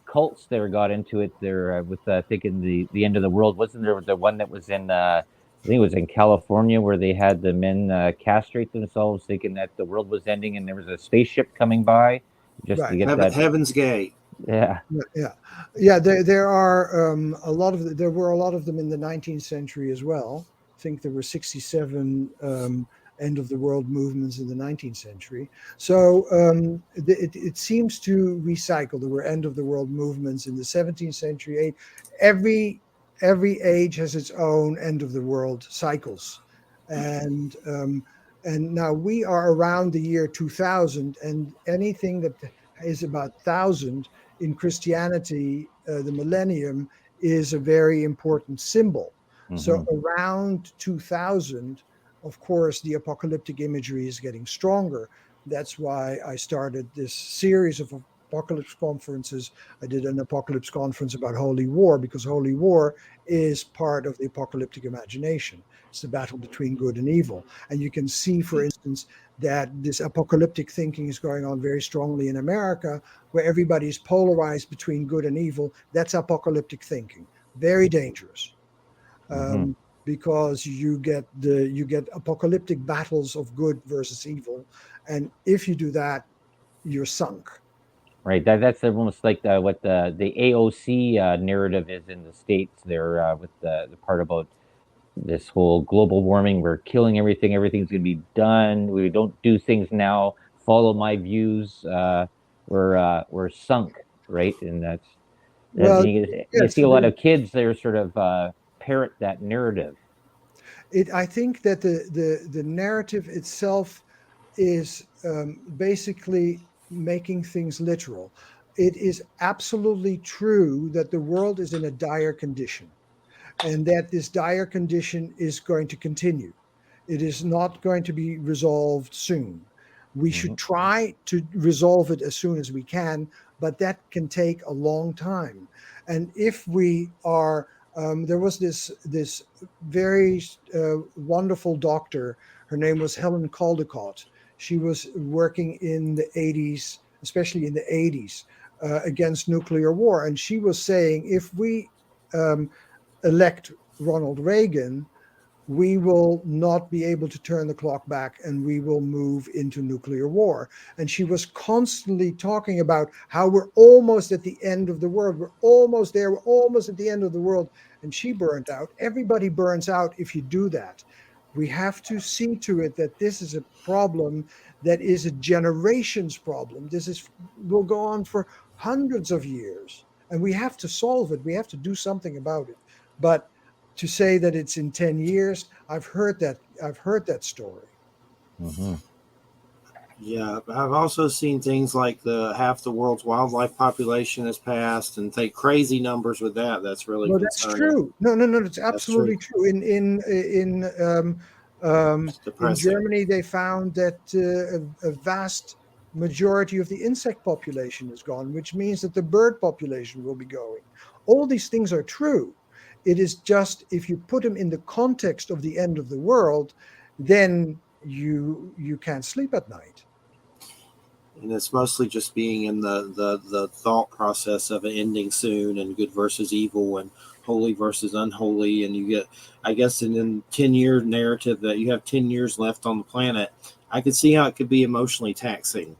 cults there got into it. There with thinking the end of the world. Wasn't there the one that was in I think it was in California where they had the men castrate themselves, thinking that the world was ending, and there was a spaceship coming by just to get that Heaven's Gate. Yeah. There are a lot of there were a lot of them in the 19th century as well. I think there were 67 end of the world movements in the 19th century. So it seems to recycle. There were end of the world movements in the 17th century. Every age has its own end of the world cycles, and now we are around the year 2000, and anything that is about 1000 in Christianity, the millennium is a very important symbol. So around 2000, of course, the apocalyptic imagery is getting stronger. That's why I started this series of apocalypse conferences. I did an apocalypse conference about holy war, because holy war is part of the apocalyptic imagination. It's the battle between good and evil. And you can see, for instance, that this apocalyptic thinking is going on very strongly in America, where everybody's polarized between good and evil. That's apocalyptic thinking. Very dangerous. Mhm. because you get apocalyptic battles of good versus evil, and if you do that, you're sunk. Right. That's almost like what the AOC narrative is in the States there with the part about this whole global warming. We're killing everything. Everything's going to be done. We don't do things now. Follow my views. We're sunk, right? And Well, you yes, see a lot of kids that are sort of parrot that narrative. I think that the narrative itself is basically making things literal. It is absolutely true that the world is in a dire condition, and that this dire condition is going to continue. It is not going to be resolved soon. We Hmm. should try to resolve it as soon as we can, but that can take a long time. And if we are, there was this very wonderful doctor. Her name was Helen Caldicott. She was working in the 80s, especially in the 80s, against nuclear war, and she was saying if we um, elect Ronald Reagan, we will not be able to turn the clock back and we will move into nuclear war. And she was constantly talking about how we're almost at the end of the world. We're almost there. We're almost at the end of the world. And she burned out. Everybody burns out if you do that. We have to see to it that this is a problem that is a generations problem. Will go on for hundreds of years. And we have to solve it. We have to do something about it. But to say that it's in 10 years, I've heard that story. Hmm. Yeah, I've also seen things like the half the world's wildlife population has passed, and take crazy numbers with that. That's really Well, that's concerning. true. No, it's That's true. absolutely true. It's In depressing. Germany, they found that a vast majority of the insect population is gone, which means that the bird population will be going. All these things are true. It is just if you put them in the context of the end of the world, then you can't sleep at night. And it's mostly just being in the thought process of it ending soon, and good versus evil, and holy versus unholy. And you get, I guess, in a 10-year narrative that you have 10 years left on the planet, I could see how it could be emotionally taxing,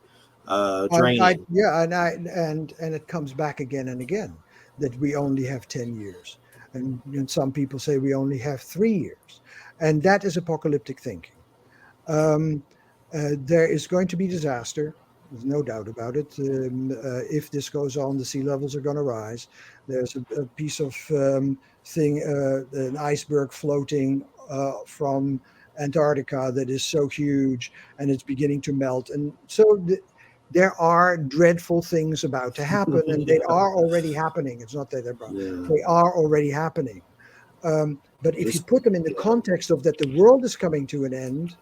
draining. Yeah, and it comes back again and again that we only have 10 years, and some people say we only have 3 years, and that is apocalyptic thinking. Um, there is going to be disaster. There's no doubt about it. If this goes on, the sea levels are going to rise. There's a piece of thing, an iceberg floating from Antarctica that is so huge and it's beginning to melt. And so there are dreadful things about to happen, and they Yeah, are already happening. It's not that yeah. they are already happening. But if you Just put them in the yeah. context of that the world is coming to an end,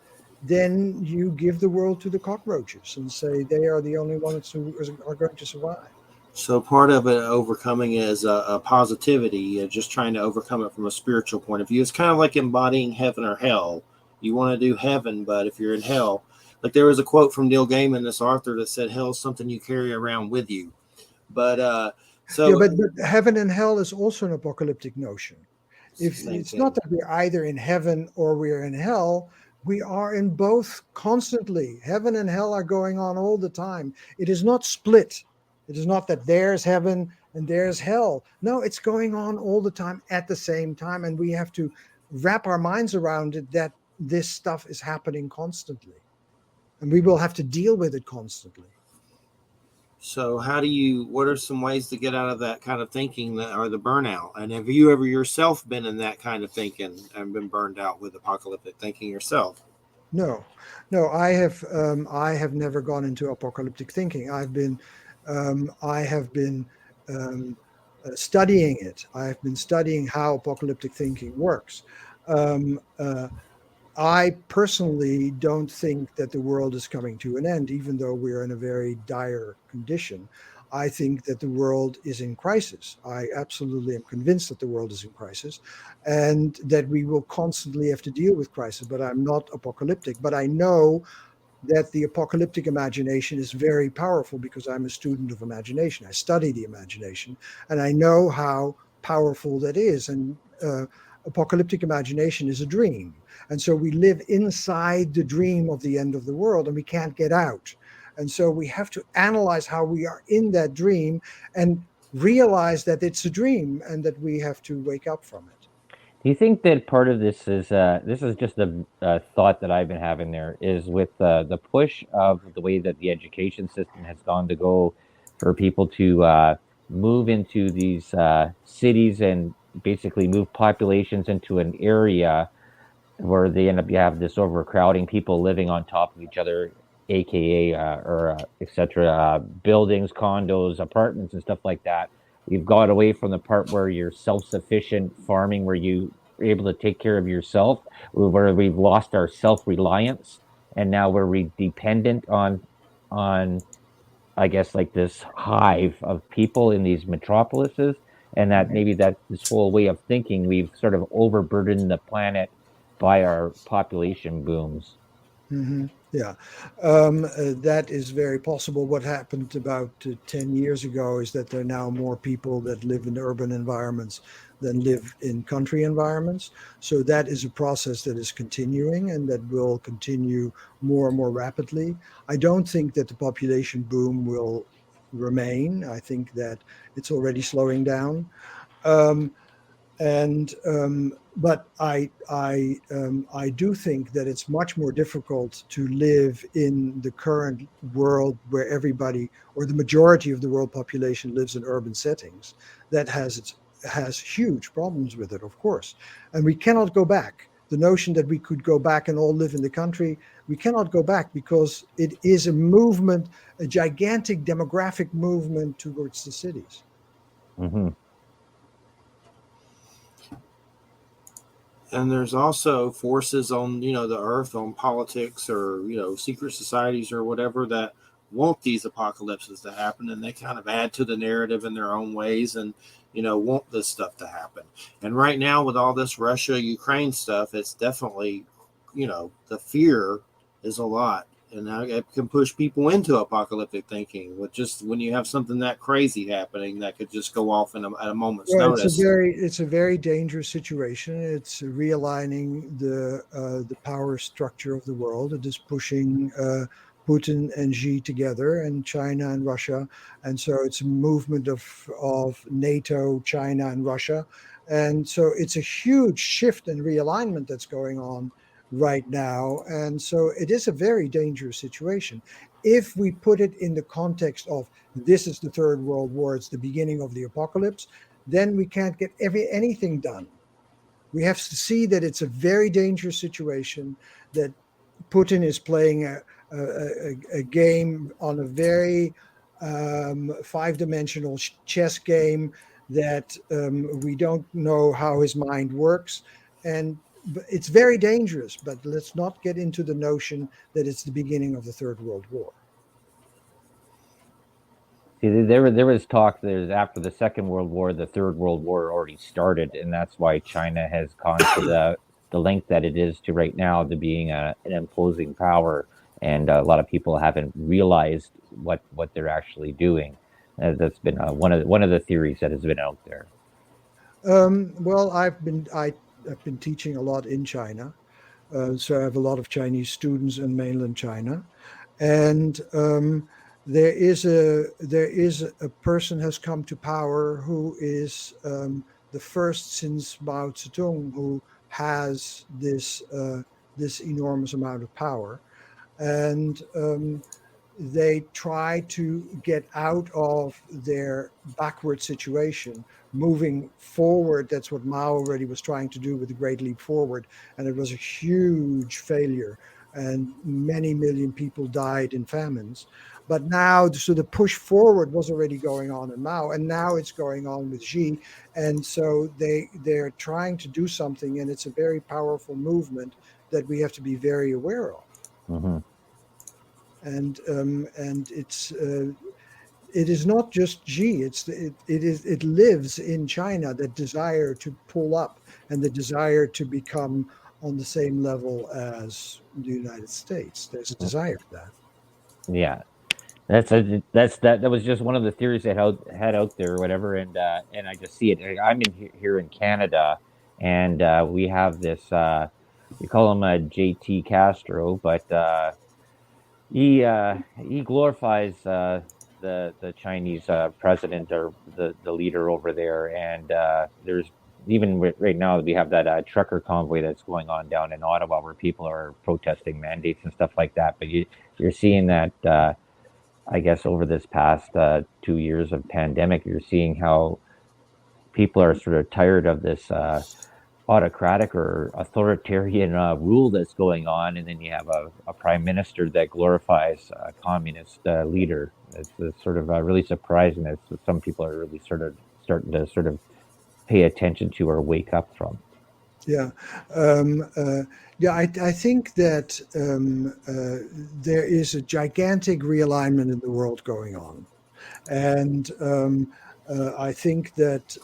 then you give the world to the cockroaches and say they are the only ones who are going to survive. So part of it overcoming is a positivity, just trying to overcome it from a spiritual point of view. It's kind of like embodying heaven or hell. You want to do heaven, but if you're in hell, like there was a quote from Neil Gaiman, this author, that said, "Hell's something you carry around with you." But Yeah, so but heaven and hell is also an apocalyptic notion. If same it's not thing. that we're either in heaven or we're in hell, we are in both constantly. Heaven and hell are going on all the time. It is not split. It is not that there's heaven and there's hell. No, it's going on all the time at the same time. And we have to wrap our minds around it that this stuff is happening constantly. And we will have to deal with it constantly. So how do you? What are some ways to get out of that kind of thinking, that or the burnout? And have you ever yourself been in that kind of thinking and been burned out with apocalyptic thinking yourself? No, no, I have never gone into apocalyptic thinking. I have been studying it. I have been studying how apocalyptic thinking works. Um, uh, I personally don't think that the world is coming to an end, even though we're in a very dire condition. I think that the world is in crisis. I absolutely am convinced that the world is in crisis and that we will constantly have to deal with crisis. But I'm not apocalyptic. But I know that the apocalyptic imagination is very powerful because I'm a student of imagination. I study the imagination and I know how powerful that is. And apocalyptic imagination is a dream. And so we live inside the dream of the end of the world and we can't get out. And so we have to analyze how we are in that dream and realize that it's a dream and that we have to wake up from it. Do you think that part of this is just a thought that I've been having there is with the push of the way that the education system has gone to go for people to move into these cities and basically move populations into an area where they end up you have this overcrowding, people living on top of each other, aka or etc. Buildings, condos, apartments, and stuff like that. We've got away from the part where you're self-sufficient farming, where you are able to take care of yourself, where we've lost our self-reliance, and now we're dependent on I guess like this hive of people in these metropolises, and that maybe that this whole way of thinking we've sort of overburdened the planet by our population booms. Mm-hmm. Yeah, that is very possible. What happened about 10 years ago is that there are now more people that live in urban environments than live in country environments. So that is a process that is continuing and that will continue more and more rapidly. I don't think that the population boom will remain. I think that it's already slowing down. Um, but I do think that it's much more difficult to live in the current world where everybody or the majority of the world population lives in urban settings. That has huge problems with it, of course, and we cannot go back. The notion that we could go back and all live in the country, we cannot go back because it is a movement, a gigantic demographic movement towards the cities. Mm-hmm. And there's also forces on, the earth, on politics or, secret societies or whatever that want these apocalypses to happen. And they kind of add to the narrative in their own ways and, want this stuff to happen. And right now with all this Russia, Ukraine stuff, it's definitely, the fear is a lot. And now it can push people into apocalyptic thinking with just when you have something that crazy happening that could just go off at a moment's notice. It's a very dangerous situation. It's realigning the power structure of the world. It is pushing Putin and Xi together, and China and Russia, and so it's a movement of NATO, China, and Russia, and so it's a huge shift and realignment that's going on right now. And so it is a very dangerous situation. If we put it in the context of this is the Third World War, it's the beginning of the apocalypse, then we can't get anything done. We have to see that it's a very dangerous situation, that Putin is playing a game on a very five-dimensional chess game that we don't know how his mind works. And it's very dangerous, but let's not get into the notion that it's the beginning of the Third World War. See, there was talk that after the Second World War, the Third World War already started, and that's why China has gone to the length that it is to right now to being an imposing power, and a lot of people haven't realized what they're actually doing. That's been one of the theories that has been out there. Well, I've been teaching a lot in China, so I have a lot of Chinese students in mainland China, and there is a person has come to power who is the first since Mao Zedong who has this enormous amount of power, and they try to get out of their backward situation, moving forward. That's what Mao already was trying to do with the Great Leap Forward, and it was a huge failure, and many million people died in famines. But now, so the push forward was already going on in Mao, and now it's going on with Xi, and so they're trying to do something, and it's a very powerful movement that we have to be very aware of. Mm-hmm. And it is not just Xi. It lives in China, that desire to pull up and the desire to become on the same level as the United States. There's a desire for that. Yeah, that was just one of the theories that had out there or whatever, and I just see it. I'm here in Canada, and we have this. We call him JT Castro, but he glorifies the Chinese president or the leader over there, and there's even right now we have that trucker convoy that's going on down in Ottawa where people are protesting mandates and stuff like that. But you're seeing that I guess over this past 2 years of pandemic, you're seeing how people are sort of tired of this autocratic or authoritarian rule that's going on, and then you have a prime minister that glorifies a communist leader. It's sort of really surprising that some people are really sort of starting to sort of pay attention to or wake up from. Yeah, I think that there is a gigantic realignment in the world going on, and I think that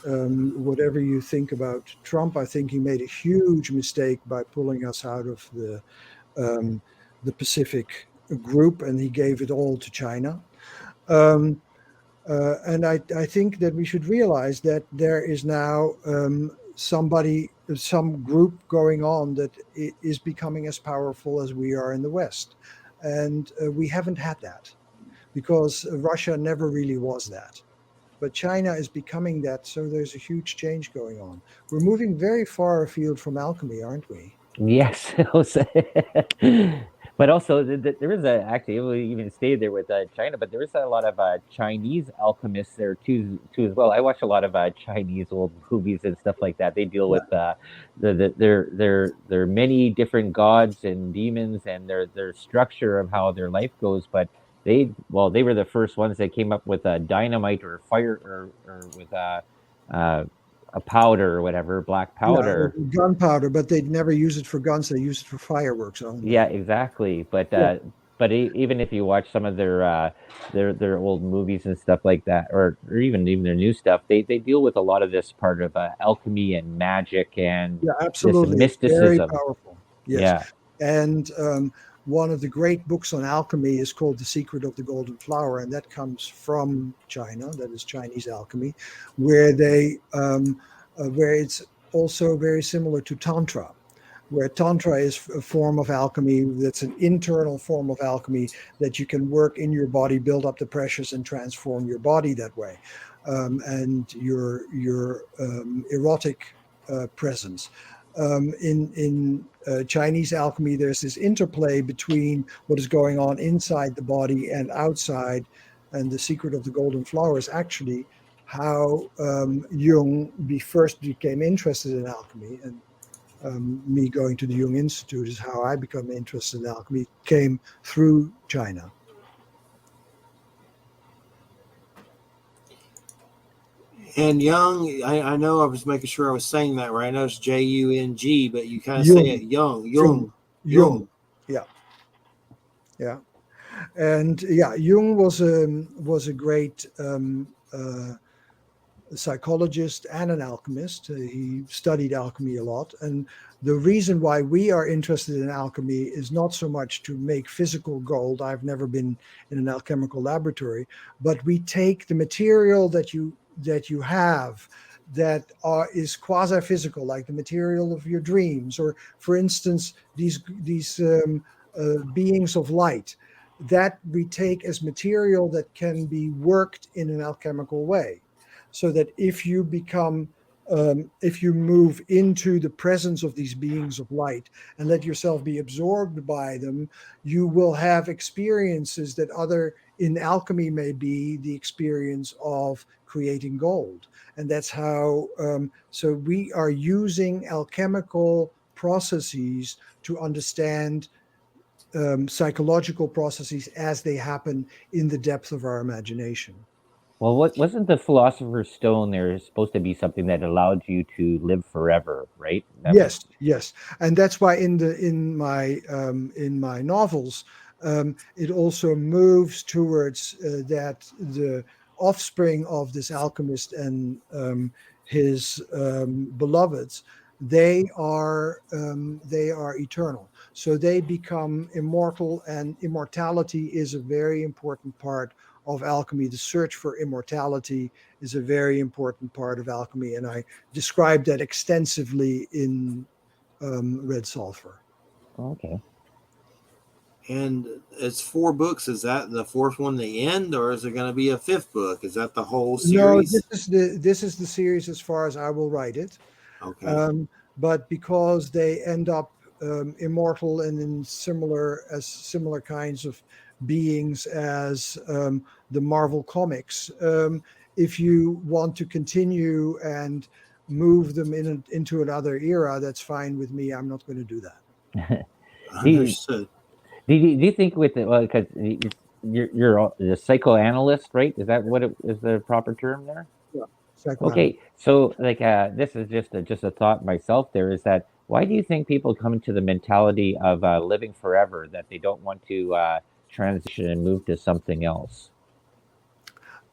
whatever you think about Trump, I think he made a huge mistake by pulling us out of the Pacific group, and he gave it all to China. And I think that we should realize that there is now some group going on that is becoming as powerful as we are in the West. And we haven't had that because Russia never really was that. But China is becoming that, so there's a huge change going on. We're moving very far afield from alchemy, aren't we? Yes, but also there is actually we even stayed there with China, but there is a lot of Chinese alchemists there too as well. I watch a lot of Chinese old movies and stuff like that. They deal with their many different gods and demons and their structure of how their life goes. But they were the first ones that came up with dynamite or fire or with a powder or whatever, black powder. Yeah, gunpowder, but they'd never use it for guns. They use it for fireworks only. Yeah, exactly. But even if you watch some of their old movies and stuff like that, or even their new stuff, they deal with a lot of this part of alchemy and magic and absolutely. This mysticism. Very powerful. Yes. Yeah. And one of the great books on alchemy is called The Secret of the Golden Flower, and that comes from China. That is Chinese alchemy, where where it's also very similar to Tantra, where Tantra is a form of alchemy that's an internal form of alchemy that you can work in your body, build up the pressures, and transform your body that way, and your erotic presence. In Chinese alchemy, there's this interplay between what is going on inside the body and outside, and The Secret of the Golden Flower is actually how Jung first became interested in alchemy, and me going to the Jung Institute is how I became interested in alchemy, came through China. And Jung, I know I was making sure I was saying that right. I know it's Jung, but you kind of say it Jung. Yeah. And Jung was a great psychologist and an alchemist. He studied alchemy a lot. And the reason why we are interested in alchemy is not so much to make physical gold. I've never been in an alchemical laboratory, but we take the material that you have that is quasi-physical, like the material of your dreams, or for instance, these beings of light, that we take as material that can be worked in an alchemical way, so that if you move into the presence of these beings of light and let yourself be absorbed by them, you will have experiences that in alchemy may be the experience of creating gold. And that's how, so we are using alchemical processes to understand psychological processes as they happen in the depth of our imagination. Well, wasn't the Philosopher's Stone there supposed to be something that allowed you to live forever, right? Yes, and that's why in my novels, it also moves towards that the offspring of this alchemist and his beloveds, they are eternal, so they become immortal, and immortality is a very important part of alchemy. The search for immortality is a very important part of alchemy, and I described that extensively in Red Sulphur. Okay. And it's 4 books. Is that the 4th one the end, or is there going to be a 5th book? Is that the whole No, series? this is the series as far as I will write it. Okay. But because they end up immortal and in similar kinds of beings as the Marvel comics, if you want to continue and move them into another era, that's fine with me. I'm not going to do that. Understood. Do you think with it, well, because you're a psychoanalyst, right? Is that what is the proper term there? Yeah. Okay, so like this is just a thought myself. There is that. Why do you think people come into the mentality of living forever, that they don't want to transition and move to something else?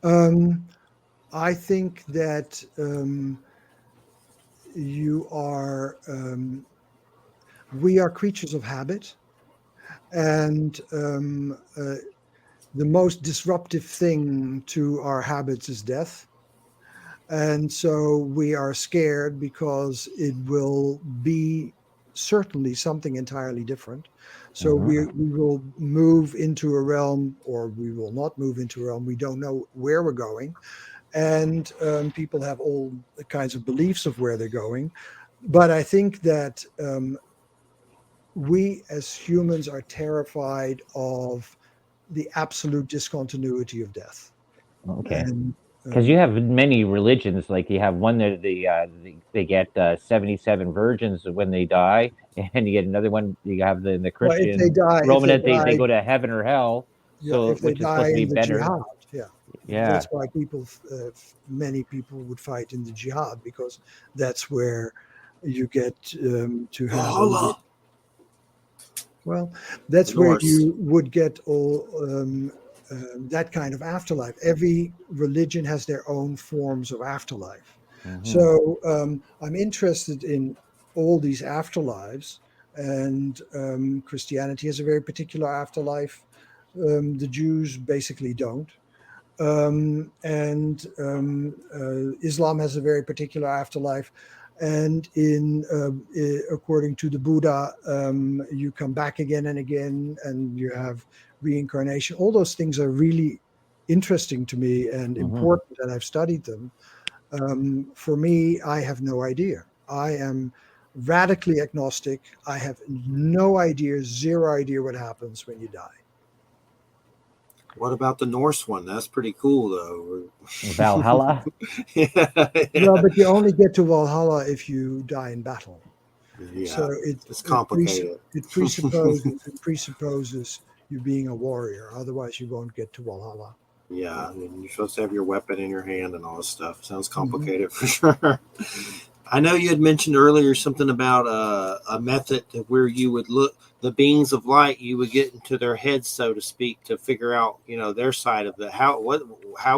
I think that we are creatures of habit, and the most disruptive thing to our habits is death. And so we are scared because it will be certainly something entirely different. So we will move into a realm, or we will not move into a realm. We don't know where we're going. And people have all kinds of beliefs of where they're going. But I think that we as humans are terrified of the absolute discontinuity of death. Okay. And Because you have many religions, like you have one that they get 77 virgins when they die, and you get another one. You have the well, if Christian they die, Roman that they go to heaven or hell, so if they which is supposed die to be in the better. jihad, Yeah. that's why many people would fight in the jihad, because that's where you get to have. Well, that's where you would get all that kind of afterlife. Every religion has their own forms of afterlife. So I'm interested in all these afterlives, and Christianity has a very particular afterlife. The Jews basically don't. And Islam has a very particular afterlife. And according to the Buddha, you come back again and again, and you have reincarnation. All those things are really interesting to me and important, and I've studied them. For me, I have no idea. I am radically agnostic. I have no idea, zero idea what happens when you die. What about the Norse one? That's pretty cool, though. Valhalla? Yeah. Well, but you only get to Valhalla if you die in battle. Yeah, so it's complicated. It presupposes you being a warrior. Otherwise, you won't get to Valhalla. Yeah, I mean, you're supposed to have your weapon in your hand and all this stuff. Sounds complicated for sure. I know you had mentioned earlier something about a method where you would look the beings of light. You would get into their heads, so to speak, to figure out, their side of the how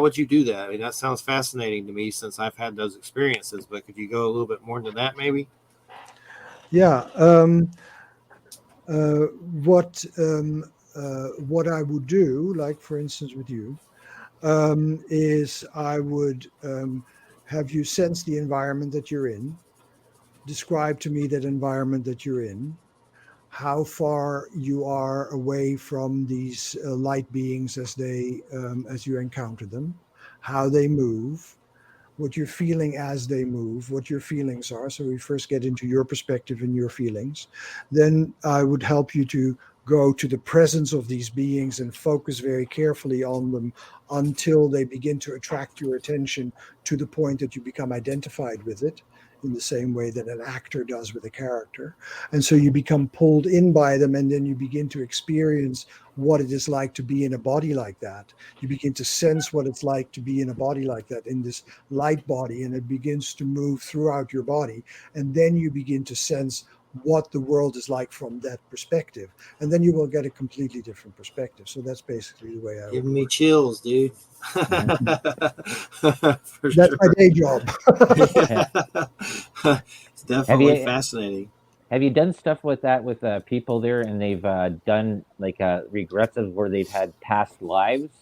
would you do that? I mean, that sounds fascinating to me since I've had those experiences. But could you go a little bit more into that, maybe? Yeah. What I would do, like for instance with you, is I would have you sense the environment that you're in, describe to me that environment that you're in, how far you are away from these light beings as you encounter them, how they move, what you're feeling as they move, what your feelings are. So we first get into your perspective and your feelings. Then I would help you to go to the presence of these beings and focus very carefully on them until they begin to attract your attention to the point that you become identified with it, in the same way that an actor does with a character. And so you become pulled in by them, and then you begin to experience what it is like to be in a body like that. You begin to sense what it's like to be in a body like that, in this light body, and it begins to move throughout your body. And then you begin to sense what the world is like from that perspective. And then you will get a completely different perspective. So that's basically the way I Giving me chills, dude. That's my day job. It's definitely fascinating. Have you done stuff with that with people there, and they've done like regressive where they've had past lives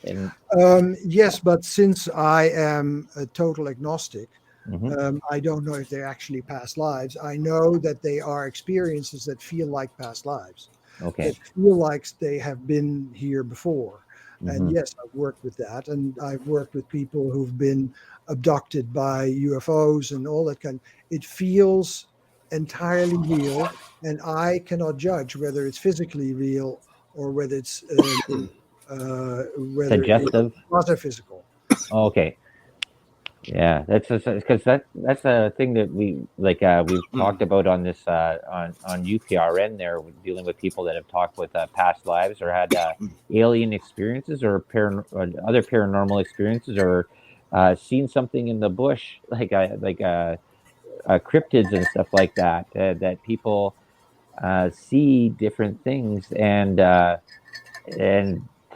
And Yes, but since I am a total agnostic, mhm. I don't know if they're actually past lives. I know that they are experiences that feel like past lives, Okay. that feel like they have been here before. And Hmm. yes, I've worked with that. And I've worked with people who've been abducted by UFOs and all that kind. It feels entirely real. And I cannot judge whether it's physically real or whether it's Suggestive. quasi-physical. Okay. Yeah, that's because that's a thing that we've talked about on this on UPRN there, dealing with people that have talked with past lives or had alien experiences or other paranormal experiences or seen something in the bush cryptids and stuff like that, that people see different things, and to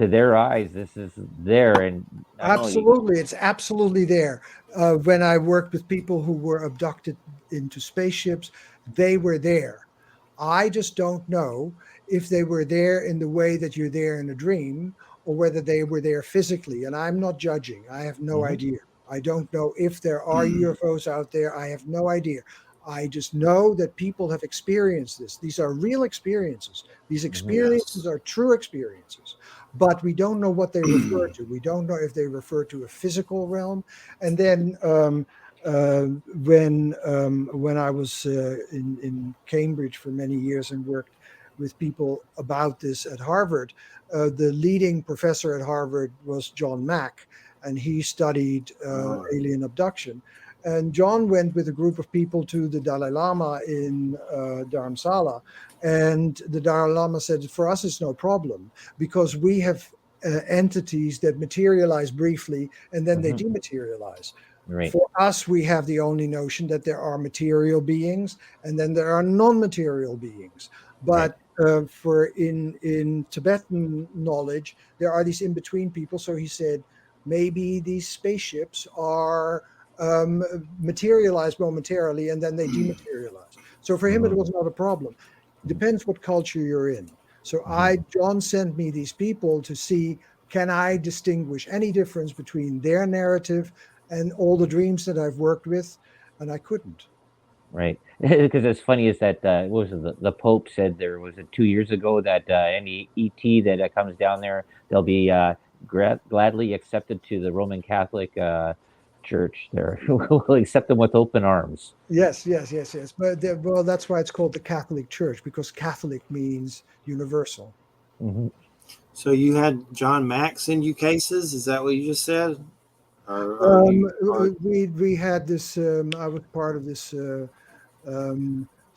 their eyes this is there, and not only. Absolutely, it's absolutely there. When I worked with people who were abducted into spaceships, they were there. I just don't know if they were there in the way that you're there in a dream or whether they were there physically. And I'm not judging. I have no Mhm. idea. I don't know if there are UFOs out there. I have no idea. I just know that people have experienced this. These are real experiences. These Mhm. experiences Yes. are true experiences, but we don't know what they refer to. We don't know if they refer to a physical realm. And then uh, when I was in Cambridge for many years and worked with people about this at Harvard, the leading professor at Harvard was John Mack, and he studied Oh, alien abduction. And John went with a group of people to the Dalai Lama in Dharamsala, and the Dalai Lama said, "For us, it's no problem because we have entities that materialize briefly and then they Mhm. dematerialize. Right. For us, we have the only notion that there are material beings and then there are non-material beings. Right. But for in Tibetan knowledge, there are these in-between people. So he said, maybe these spaceships are materialized momentarily and then they dematerialize. So for him, it Mhm. was not a problem. Depends what culture you're in. So Mhm. John sent me these people to see, can I distinguish any difference between their narrative and all the dreams that I've worked with, and I couldn't. Right. Because it's funny is that what was it, the Pope said there was 2 years ago that any ET that comes down there, they'll be gladly accepted to the Roman Catholic Church. There, will accept them with open arms. Yes, yes, yes, yes. But well, that's why it's called the Catholic Church, because Catholic means universal. Hmm. so you had John Max in you cases? Is that what you just said? Or you? Or We had this. I was part of this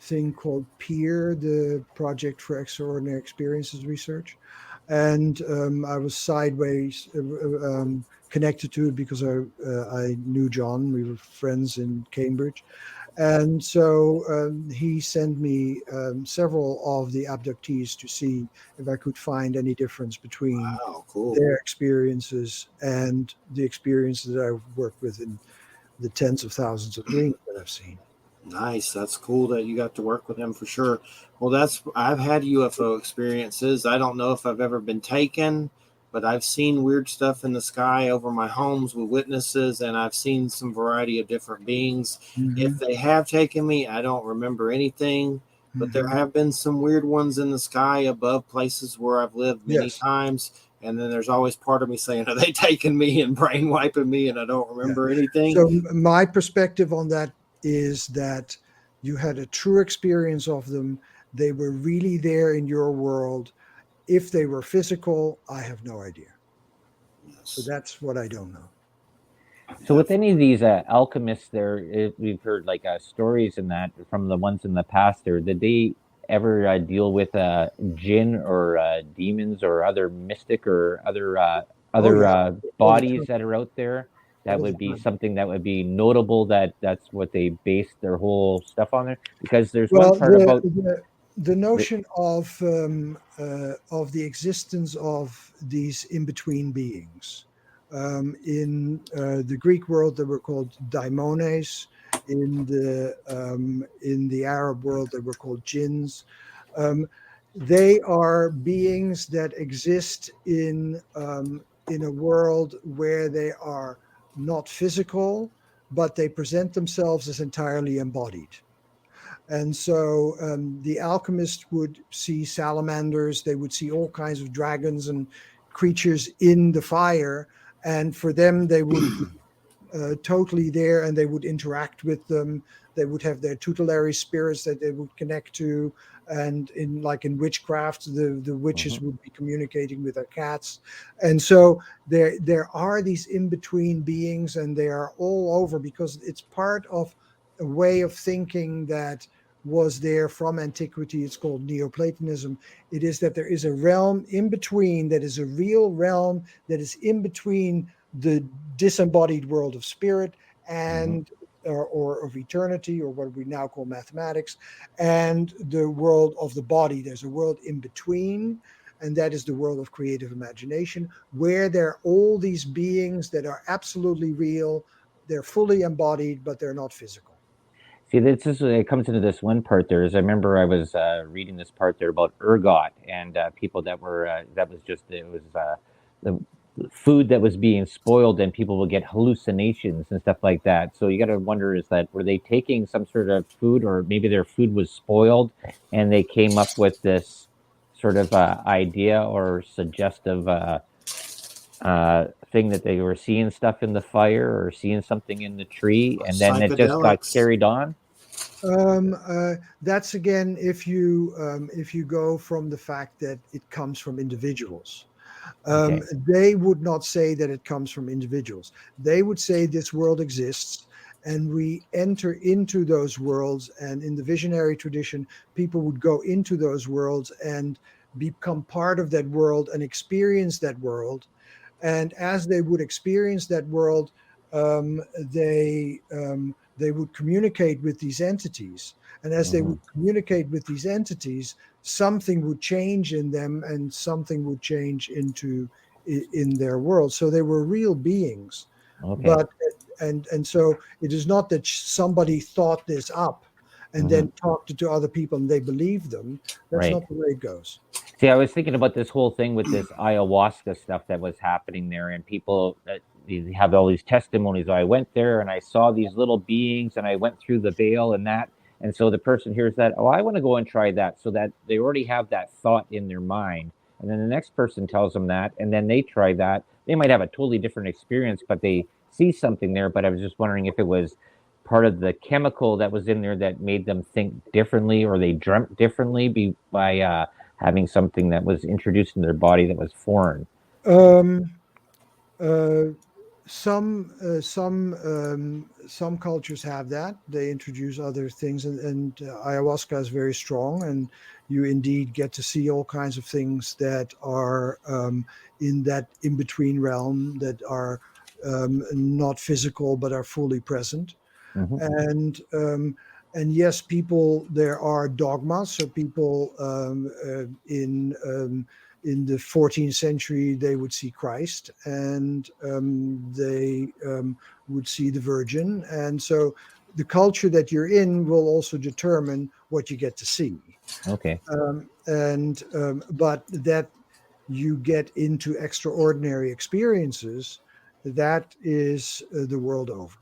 thing called PEER, the Project for Extraordinary Experiences Research, and I was sideways connected to it because I knew John. We were friends in Cambridge, and so he sent me several of the abductees to see if I could find any difference between wow, cool. their experiences and the experiences that I've worked with in the tens of thousands of dreams that I've seen. Nice. That's cool that you got to work with him for sure. Well, I've had UFO experiences. I don't know if I've ever been taken, but I've seen weird stuff in the sky over my homes with witnesses, and I've seen some variety of different beings. If Hmm. they have taken me, I don't remember anything, but there Hmm. have been some weird ones in the sky above places where I've lived many Yes. times. And then there's always part of me saying, "Are they taking me and brain wiping me?" And I don't Yeah. remember anything. So my perspective on that is that you had a true experience of them. They were really there in your world. If they were physical, I have no idea. So Yes. that's what I don't know. So Yeah. with any of these alchemists, there we've heard stories in that from the ones in the past. There, did they ever deal with jinn or demons or other mystic or Oh other yeah, all the bodies time, that are out there? That all the would be time. something that would be notable. That's what they based their whole stuff on there. Because there's one Well, part about the the, notion of the existence of these in between beings in the Greek world, they were called daimones. In the Arab world, they were called jinns. Um, they are beings that exist in a world where they are not physical, but they present themselves as entirely embodied. And so the alchemist would see salamanders, they would see all kinds of dragons and creatures in the fire. And for them, they would be totally there, and they would interact with them. They would have their tutelary spirits that they would connect to. And in witchcraft, the witches would be communicating with their cats. And so there are these in-between beings, and they are all over because it's part of a way of thinking that was there from antiquity. It's called Neoplatonism. It is that there is a realm in between, that is a real realm that is in between the disembodied world of spirit and or of eternity, or what we now call mathematics, and the world of the body. There's a world in between, and that is the world of creative imagination, where there are all these beings that are absolutely real. They're fully embodied, but they're not physical. See, this is it comes into this one part there. Is I remember I was reading this part there about ergot and people that were the food that was being spoiled, and people would get hallucinations and stuff like that. So you got to wonder, is that were they taking some sort of food, or maybe their food was spoiled and they came up with this sort of idea or suggestive thing that they were seeing stuff in the fire or seeing something in the tree, and then it just got carried on. That's again, if you go from the fact that it comes from individuals. They would not say that it comes from individuals. They would say this world exists, and we enter into those worlds. And in the visionary tradition, people would go into those worlds and become part of that world and experience that world. And as they would experience that world, they would communicate with these entities. And as they would communicate with these entities, something would change in them, and something would change in their world. So they were real beings. But and so it is not that somebody thought this up and then talked to other people and they believed them. That's not the way it goes. See, I was thinking about this whole thing with this ayahuasca stuff that was happening there, and people have all these testimonies. I went there and I saw these little beings, and I went through the veil and that. And so the person hears that, oh, I want to go and try that, so that they already have that thought in their mind. And then the next person tells them that, and then they try that. They might have a totally different experience, but they see something there. But I was just wondering if it was part of the chemical that was in there that made them think differently, or they dreamt differently by having something that was introduced in their body that was foreign. Some cultures have that. They introduce other things, and ayahuasca is very strong, and you indeed get to see all kinds of things that are in that in-between realm, that are not physical but are fully present. And yes, there are dogmas. So people in the 14th century, they would see Christ, and they would see the Virgin. And so the culture that you're in will also determine what you get to see. But that you get into extraordinary experiences, that is the world over.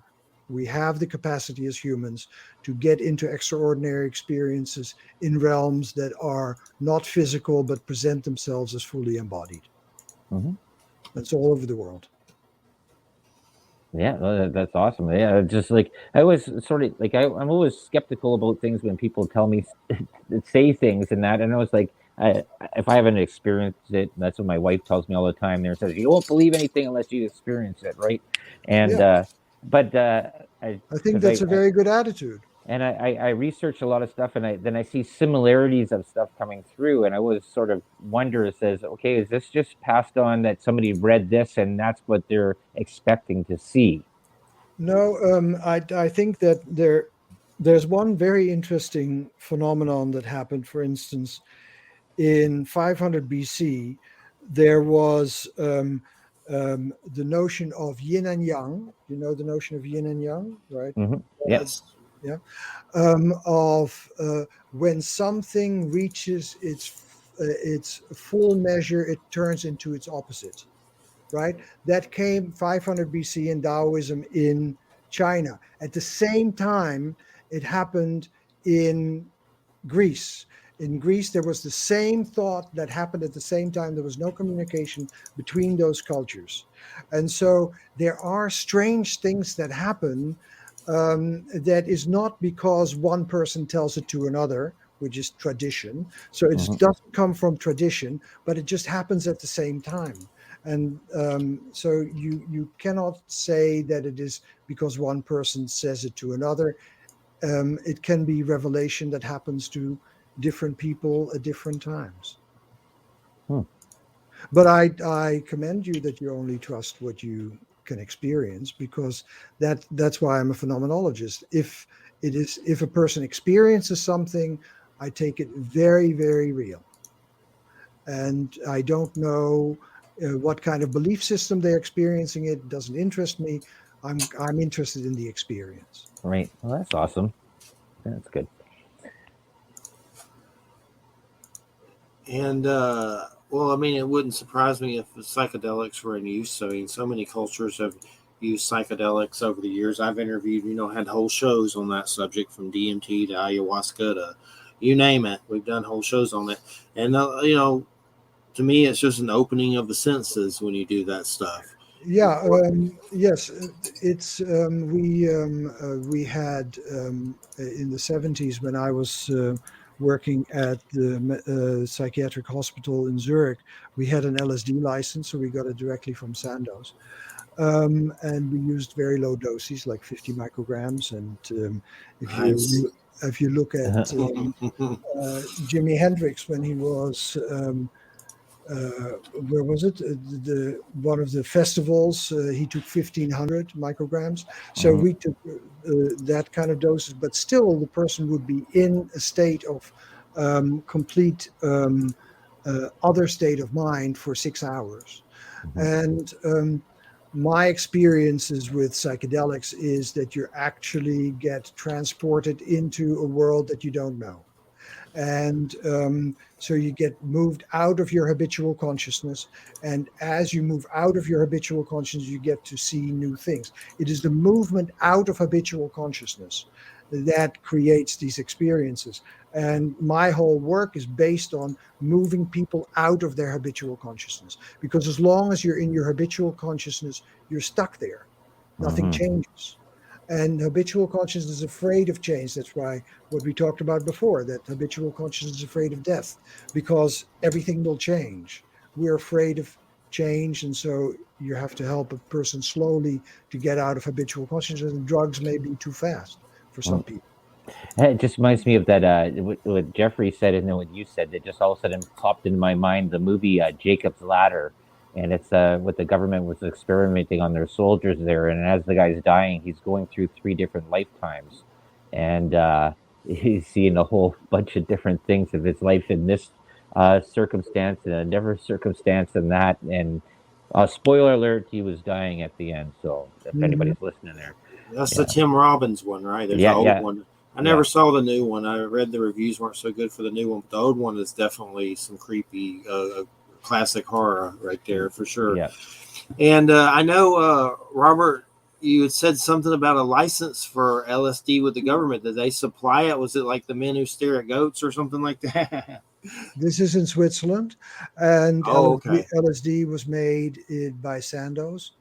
We have the capacity as humans to get into extraordinary experiences in realms that are not physical, but present themselves as fully embodied. That's all over the world. Yeah, that's awesome. Yeah, just like I was sort of like I'm always skeptical about things when people tell me say things and that, and I was like, if I haven't experienced it, that's what my wife tells me all the time. There says you won't believe anything unless you experience it, right? And but I think that's a very good attitude. And I research a lot of stuff, and then I see similarities of stuff coming through, and I always sort of wonder, says, okay, is this just passed on that somebody read this and that's what they're expecting to see? No, I think that there's one very interesting phenomenon that happened. For instance, in 500 BC, there was the notion of yin and yang. You know the notion of yin and yang, right? Yes. Yeah. Of when something reaches its full measure, it turns into its opposite. right? That came 500 BC in Taoism in China. At the same time, it happened in Greece. In Greece, there was the same thought that happened at the same time. There was no communication between those cultures. And so there are strange things that happen that is not because one person tells it to another, which is tradition. So it Mhm. doesn't come from tradition, but it just happens at the same time. And so you cannot say that it is because one person says it to another. It can be revelation that happens to different people at different times. Hmm. But I commend you that you only trust what you can experience, because that's why I'm a phenomenologist. If a person experiences something, I take it very, very real. And I don't know what kind of belief system they're experiencing. It doesn't interest me. I'm interested in the experience. Right. Well, that's awesome. That's good. And well, I mean, it wouldn't surprise me if psychedelics were in use. I mean, so many cultures have used psychedelics over the years. I've interviewed, had whole shows on that subject, from DMT to ayahuasca to you name it. We've done whole shows on it, and to me, it's just an opening of the senses when you do that stuff. Yeah, yes, it's we had in the 70s, when I was working at the psychiatric hospital in Zurich, we had an LSD license, so we got it directly from Sandoz, and we used very low doses, like 50 micrograms. And if Nice. you if you look at Jimi Hendrix, when he was where was it? The one of the festivals, he took 1,500 micrograms. So Mhm. we took that kind of doses, but still the person would be in a state of complete other state of mind for 6 hours. Mhm. And my experiences with psychedelics is that you actually get transported into a world that you don't know. And so you get moved out of your habitual consciousness. And as you move out of your habitual consciousness, you get to see new things. It is the movement out of habitual consciousness that creates these experiences. And my whole work is based on moving people out of their habitual consciousness. Because as long as you're in your habitual consciousness, you're stuck there. Nothing Mhm. changes. And habitual consciousness is afraid of change. That's why what we talked about before, that habitual consciousness is afraid of death, because everything will change. We're afraid of change. And so you have to help a person slowly to get out of habitual consciousness. And drugs may be too fast for some Mhm. people. It just reminds me of that what Jeffrey said, and then what you said. That just all of a sudden popped into my mind. The movie Jacob's Ladder, and it's what the government was experimenting on their soldiers there. And as the guy's dying, he's going through three different lifetimes, and he's seeing a whole bunch of different things of his life in this circumstance and a different circumstance and that. And spoiler alert, he was dying at the end. So if Mhm. anybody's listening there, That's the yeah, Tim Robbins one, right? There's an yeah, old yeah, one. I never yeah, saw the new one. I read the reviews weren't so good for the new one, but the old one is definitely some creepy, classic horror right there for sure. yeah. And I know, Robert, you had said something about a license for LSD with the government. Did they supply it? Was it like the men who stare at goats or something like that? This is in Switzerland, and Oh, LSD, okay. LSD was made by Sandoz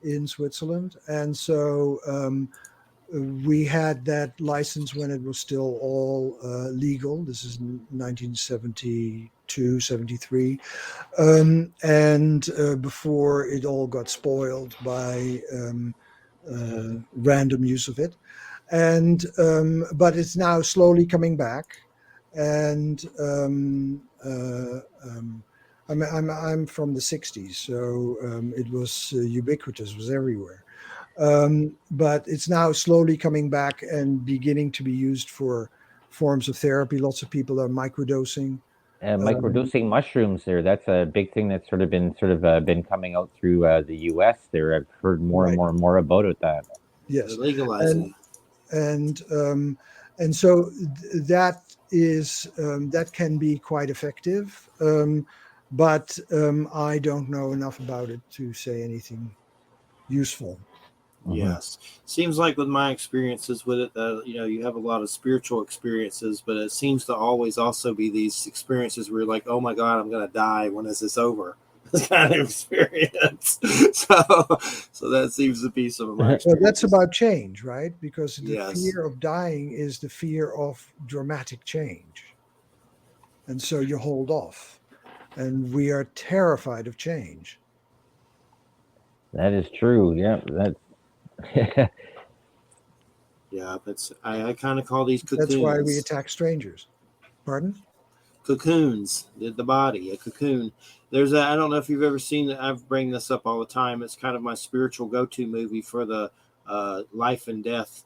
in Switzerland. And so we had that license when it was still all legal. This is 1972, 73. And before it all got spoiled by random use of it. And but it's now slowly coming back. And I'm from the 60s, so it was ubiquitous, was everywhere. But it's now slowly coming back and beginning to be used for forms of therapy. Lots of people are microdosing. Um, Microdosing mushrooms there, that's a big thing that's been coming out through the US there. I've heard more and right. more and more about it that. Yes. They're legalizing And it. and and so that is that can be quite effective. but I don't know enough about it to say anything useful. Yes. Seems like with my experiences with it, you have a lot of spiritual experiences, but it seems to always also be these experiences where you're like, oh my God, I'm going to die. When is this over? This kind of experience. So that seems to be some of my So experiences. that's about change, right? Because the Yes. fear of dying is the fear of dramatic change. And so you hold off. And we are terrified of change. That is true. Yeah, that's Yeah, but I kind of call these cocoons. That's why we attack strangers. Pardon? Cocoons, the body, a cocoon. I don't know if you've ever seen it. I bring this up all the time. It's kind of my spiritual go-to movie for the life and death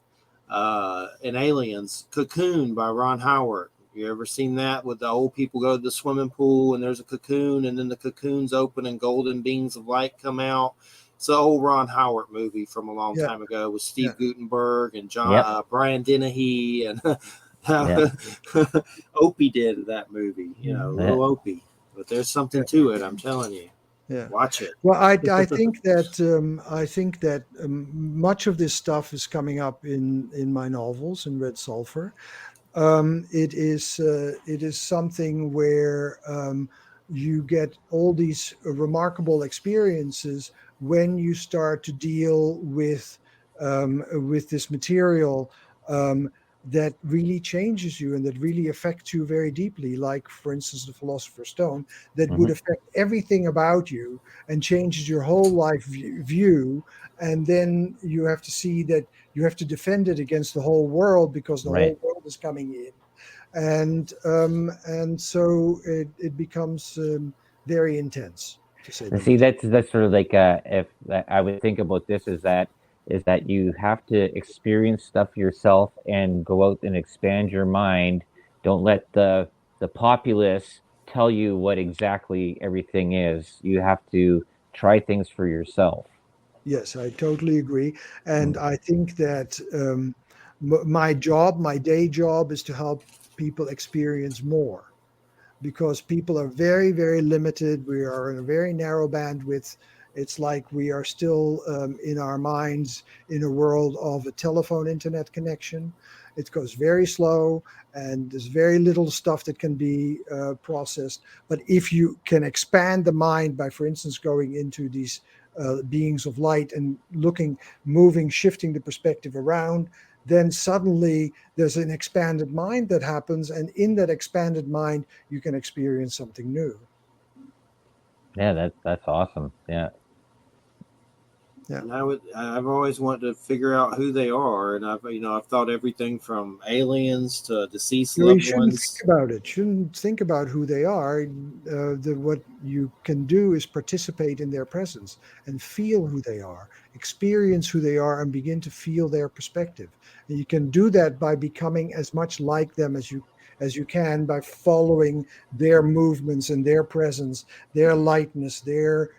and aliens. Cocoon by Ron Howard. You ever seen that with the old people go to the swimming pool and there's a cocoon and then the cocoon's open and golden beams of light come out? It's an old Ron Howard movie from a long time ago with Steve Guttenberg and Brian Dennehy and Opie did that movie, little Opie. But there's something to it, I'm telling you. Yeah, watch it. Well, I think that much of this stuff is coming up in my novels in Red Sulphur. It is something where you get all these remarkable experiences when you start to deal with this material that really changes you and that really affects you very deeply, like, for instance, the Philosopher's Stone, that would affect everything about you and changes your whole life view. And then you have to see that you have to defend it against the whole world because the whole world is coming in. And so it becomes very intense, to say the See, least. that's sort of like if I would think about this is that you have to experience stuff yourself and go out and expand your mind. Don't let the populace tell you what exactly everything is. You have to try things for yourself. Yes, I totally agree. And I think that my day job is to help people experience more, because people are very, very limited. We are in a very narrow bandwidth. It's like we are still in our minds in a world of a telephone internet connection. It goes very slow and there's very little stuff that can be processed. But if you can expand the mind by, for instance, going into these beings of light and moving, shifting the perspective around, then suddenly there's an expanded mind that happens. And in that expanded mind, you can experience something new. Yeah, that's awesome. Yeah. And I've always wanted to figure out who they are, and I've thought everything from aliens to deceased You loved shouldn't ones. think about it. Shouldn't think about who they are. What you can do is participate in their presence and feel who they are, experience who they are, and begin to feel their perspective. And you can do that by becoming as much like them as you can, by following their movements and their presence, their lightness, their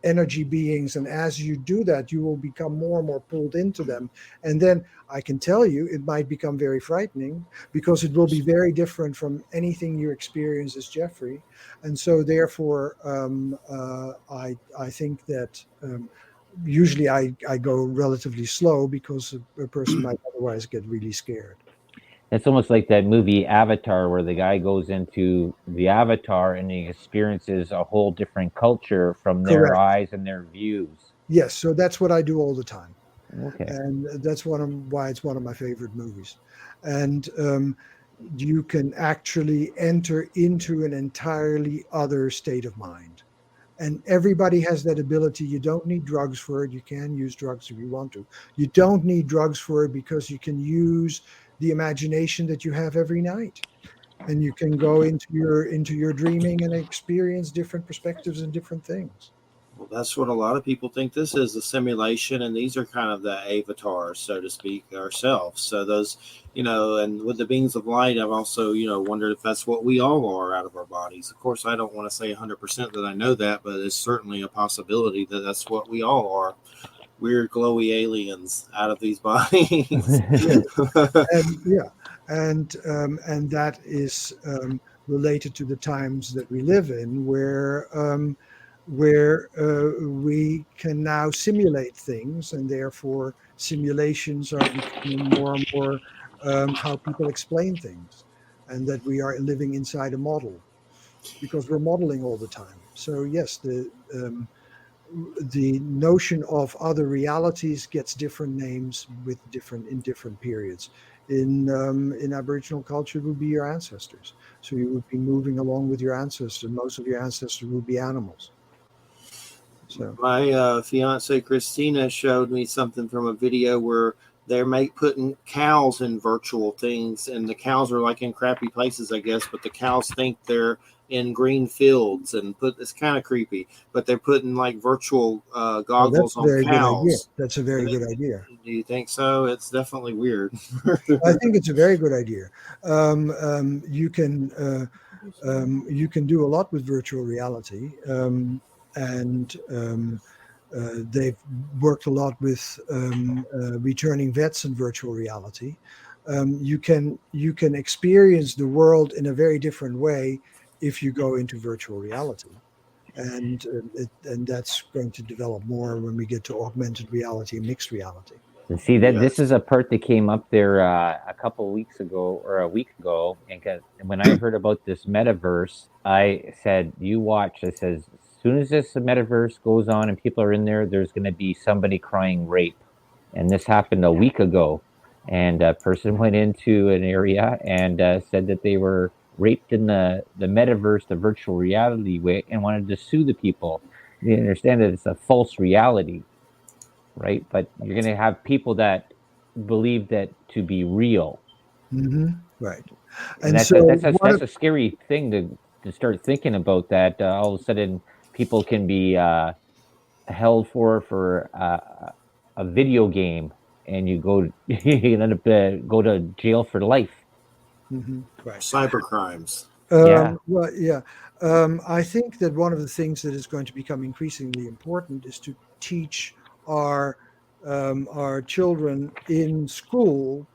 energy beings. And as you do that, you will become more and more pulled into them. And then I can tell you, it might become very frightening because it will be very different from anything you experience as Jeffrey. And so therefore, I think that usually I go relatively slow because a person might otherwise get really scared. It's almost like that movie Avatar, where the guy goes into the avatar and he experiences a whole different culture from their Correct. eyes and their views. Yes, so that's what I do all the time. Okay. And that's why it's one of my favorite movies. And you can actually enter into an entirely other state of mind. And everybody has that ability. You don't need drugs for it. You can use drugs if you want to. You don't need drugs for it because you can use the imagination that you have every night. And you can go into your dreaming and experience different perspectives and different things. Well, that's what a lot of people think this is, a simulation, and these are kind of the avatars, so to speak, ourselves. So those, and with the beings of light, I've also, wondered if that's what we all are out of our bodies. Of course, I don't want to say 100% that I know that, but it's certainly a possibility that that's what we all are. Weird, glowy aliens out of these bodies. And that is related to the times that we live in, where we can now simulate things, and therefore simulations are becoming more and more how people explain things, and that we are living inside a model because we're modeling all the time. So yes, the notion of other realities gets different names in different periods. In Aboriginal culture, it would be your ancestors. So you would be moving along with your ancestors. Most of your ancestors would be animals. So my fiance Christina showed me something from a video where they're putting cows in virtual things, and the cows are like in crappy places, I guess, but the cows think they're in green fields, and it's kind of creepy, but they're putting like virtual goggles that's a on very good idea. cows. That's a very good idea. Do you think so? It's definitely weird. I think it's a very good idea. You can do a lot with virtual reality, and they've worked a lot with returning vets in virtual reality. You can experience the world in a very different way if you go into virtual reality, and that's going to develop more when we get to augmented reality and mixed reality. And see that this Yes. is a part that came up there a couple of weeks ago or a week ago, and when I heard about this metaverse, I said, "You watch." I says, "As soon as this metaverse goes on and people are in there, there's going to be somebody crying rape." And this happened a week ago, and a person went into an area and said that they were raped in the metaverse, the virtual reality way, and wanted to sue the people. You understand that it's a false reality, right? But you're going to have people that believe that to be real, Right. and And so that's a scary thing to start thinking about. That all of a sudden people can be held for a video game, and you end up go to jail for life. right. Cyber crimes. Yeah. Well, yeah. I think that one of the things that is going to become increasingly important is to teach our children in school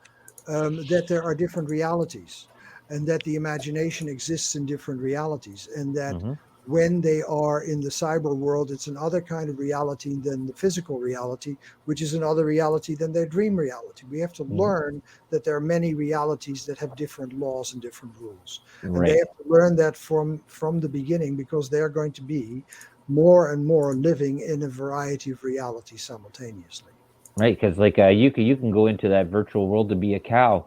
that there are different realities, and that the imagination exists in different realities, and that Hmm. when they are in the cyber world, it's another kind of reality than the physical reality, which is another reality than their dream reality. We have to Hmm. learn that there are many realities that have different laws and different rules, and they Right. have to learn that from the beginning, because they are going to be more and more living in a variety of realities simultaneously. Right, because like you can go into that virtual world to be a cow,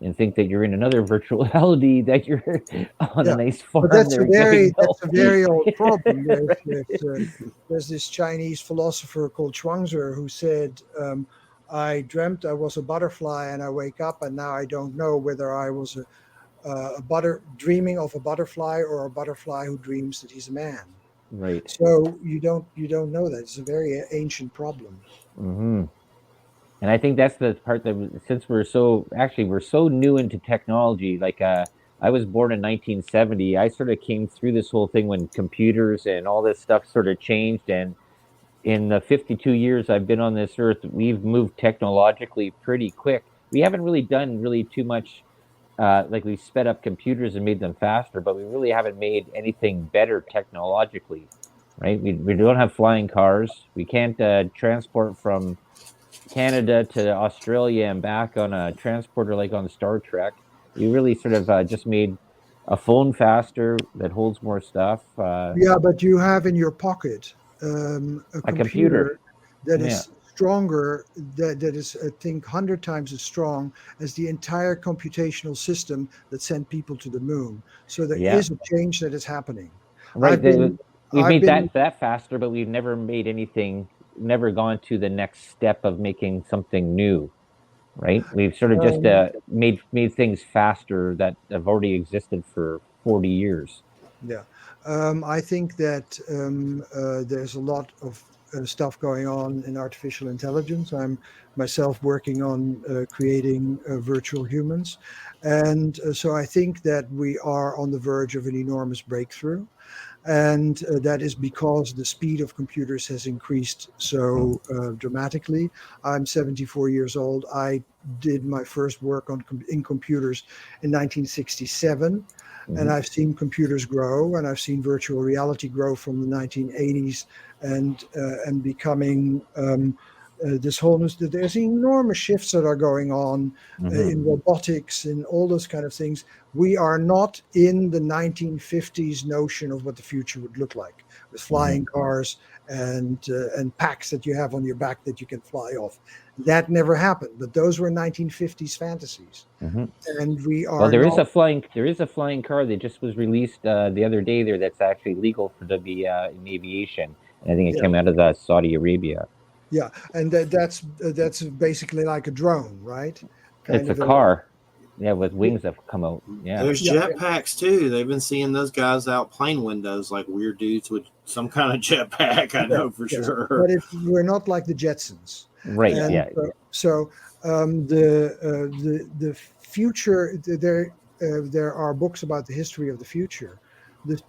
and think that you're in another virtual reality that you're on a Yeah, nice but farm there getting milk. that's a very old problem. There's this Chinese philosopher called Chuang-Tzu who said, "I dreamt I was a butterfly, and I wake up, and now I don't know whether I was dreaming of a butterfly, or a butterfly who dreams that he's a man." Right. So you don't know that. It's a very ancient problem. Hmm. And I think that's the part that since we're so new into technology, like I was born in 1970. I sort of came through this whole thing when computers and all this stuff sort of changed, and in the 52 years I've been on this earth, we've moved technologically pretty quick. We haven't really done really too much. Like we sped up computers and made them faster, but we really haven't made anything better technologically, right? We don't have flying cars. We can't transport from Canada to Australia and back on a transporter like on Star Trek. We really sort of just made a phone faster that holds more stuff. Yeah, but you have in your pocket a A computer. computer that Yeah. is stronger, that is, I think, 100 times as strong as the entire computational system that sent people to the moon. So there Yeah. is a change that is happening. Right. I've been, We've I've made been, that faster, but we've never made anything, never gone to the next step of making something new. Right. We've sort of just um, made things faster that have already existed for 40 years. yeah, I think that there's a lot of stuff going on in artificial intelligence. I'm myself working on creating virtual humans. And so I think that we are on the verge of an enormous breakthrough. And that is because the speed of computers has increased so dramatically. I'm 74 years old. I did my first work in computers in 1967. And I've seen computers grow, and I've seen virtual reality grow from the 1980s and becoming this whole news. There's enormous shifts that are going on in robotics and all those kind of things. We are not in the 1950s notion of what the future would look like with flying cars and packs that you have on your back that you can fly off. That never happened, but those were 1950s fantasies. And we are. Well, there is a flying car that just was released the other day there that's actually legal for to be in aviation. And I think it came out of Saudi Arabia. Yeah, and that's basically like a drone, right? It's a car. Yeah, with wings that come out. Yeah. There's jetpacks too. They've been seeing those guys out plane windows, like weird dudes with some kind of jetpack. I know for sure. But we're not like the Jetsons, right? And, so the future. There are books about the history of the future. The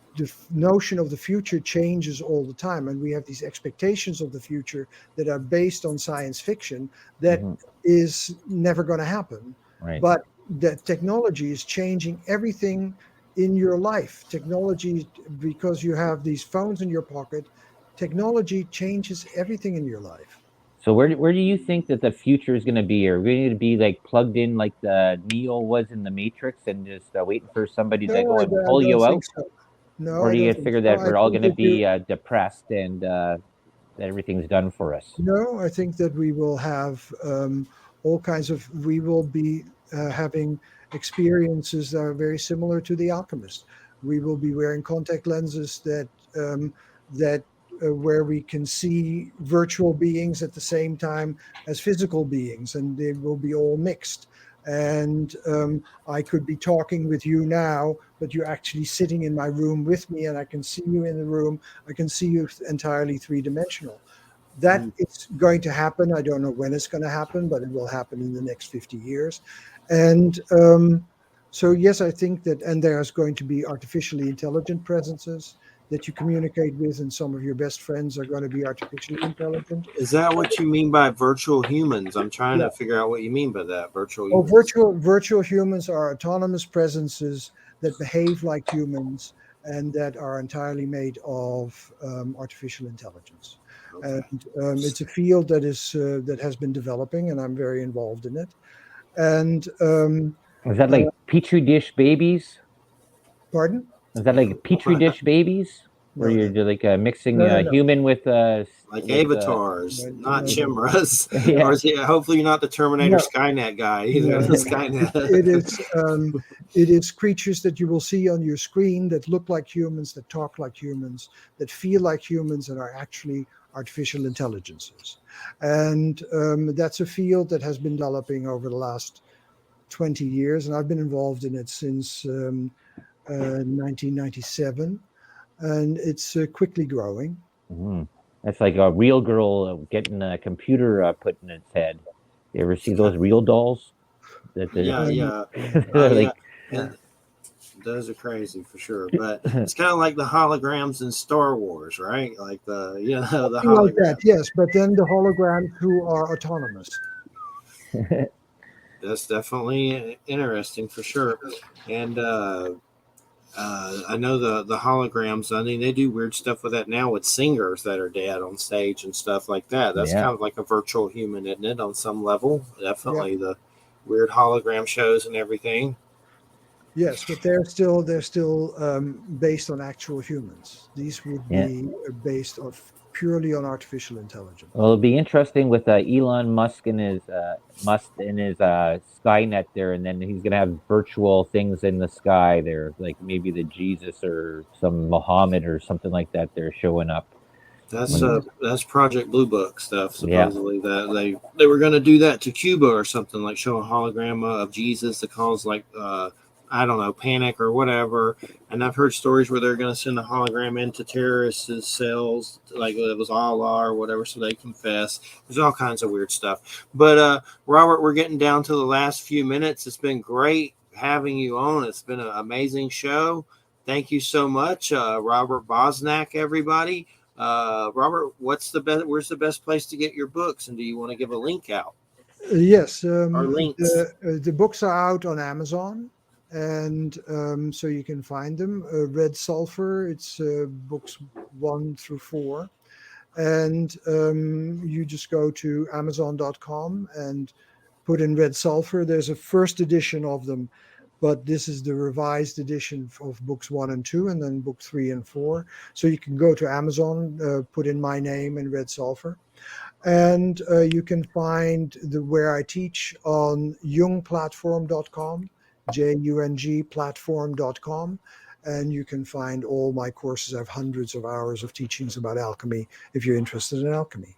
notion of the future changes all the time, and we have these expectations of the future that are based on science fiction that is never going to happen. Right. But that technology is changing everything in your life. Technology, because you have these phones in your pocket, technology changes everything in your life. So where do you think that the future is going to be? Are we going to be like plugged in like the Neo was in the Matrix and just waiting for somebody to go and pull you out? So. No, or do you figure that we're all going to be depressed and that everything's done for us? No, I think that we will have all kinds of. We will be having experiences that are very similar to The Alchemist. We will be wearing contact lenses that where we can see virtual beings at the same time as physical beings, and they will be all mixed. And I could be talking with you now, but you're actually sitting in my room with me, and I can see you in the room. I can see you entirely three-dimensional. That is going to happen. I don't know when it's going to happen, but it will happen in the next 50 years. And so, yes, I think that, and there's going to be artificially intelligent presences that you communicate with, and some of your best friends are going to be artificially intelligent. Is that what you mean by virtual humans? I'm trying to figure out what you mean by that. Virtual humans. Virtual humans are autonomous presences that behave like humans and that are entirely made of artificial intelligence. Okay. And it's a field that has been developing, and I'm very involved in it. And is that like petri dish babies? Pardon? Is that like petri dish babies, where you're like mixing human with like avatars, not chimras? Yeah. Or hopefully you're not the Terminator Skynet guy either. Skynet. It is creatures that you will see on your screen that look like humans, that talk like humans, that feel like humans, and are actually artificial intelligences. And that's a field that has been developing over the last 20 years, and I've been involved in it since 1997, and it's quickly growing. That's like a real girl getting a computer put in its head. You ever see those real dolls? Those are crazy for sure. But it's kind of like the holograms in Star Wars, right? Like the holograms. Like that, yes. But then the holograms who are autonomous. That's definitely interesting for sure. And I know the holograms. I mean, they do weird stuff with that now with singers that are dead on stage and stuff like that. That's kind of like a virtual human, isn't it? On some level, definitely the weird hologram shows and everything. Yes, but they're still based on actual humans. These would be based purely on artificial intelligence. Well, it'll be interesting with Elon Musk and his Skynet there, and then he's gonna have virtual things in the sky there, like maybe the Jesus or some Muhammad or something like that. They're showing up. That's Project Blue Book stuff. Supposedly that they were gonna do that to Cuba or something, like show a hologram of Jesus to cause like I don't know, panic or whatever. And I've heard stories where they're going to send a hologram into terrorists' cells, like it was Allah or whatever, so they confess. There's all kinds of weird stuff. But Robert, we're getting down to the last few minutes. It's been great having you on. It's been an amazing show. thank you so much, Robert Bosnak, everybody. Robert, where's the best place to get your books? And do you want to give a link out? Yes, Or links? the books are out on Amazon, and so you can find them. Red Sulphur, it's books 1 through 4, and you just go to Amazon.com and put in Red Sulphur. There's a first edition of them, but this is the revised edition of books 1 and 2, and then book 3 and 4. So you can go to Amazon, put in my name and Red Sulphur. And you can find where I teach on jungplatform.com, Jung platform.com. And you can find all my courses. I have hundreds of hours of teachings about alchemy if you're interested in alchemy.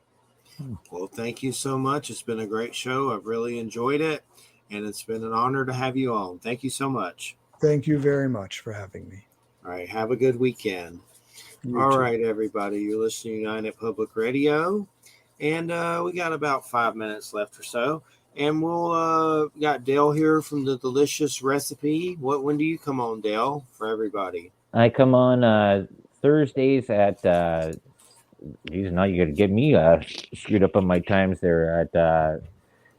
Well, thank you so much. It's been a great show. I've really enjoyed it. And it's been an honor to have you on. Thank you so much. Thank you very much for having me. All right. Have a good weekend. You too. Right, everybody. You're listening to United Public Radio. And we got about 5 minutes left or so. And we'll got Dale here from the Delicious Recipe. When do you come on, Dale, for everybody? I come on Thursdays at geez, now you're gonna get me screwed up on my times there at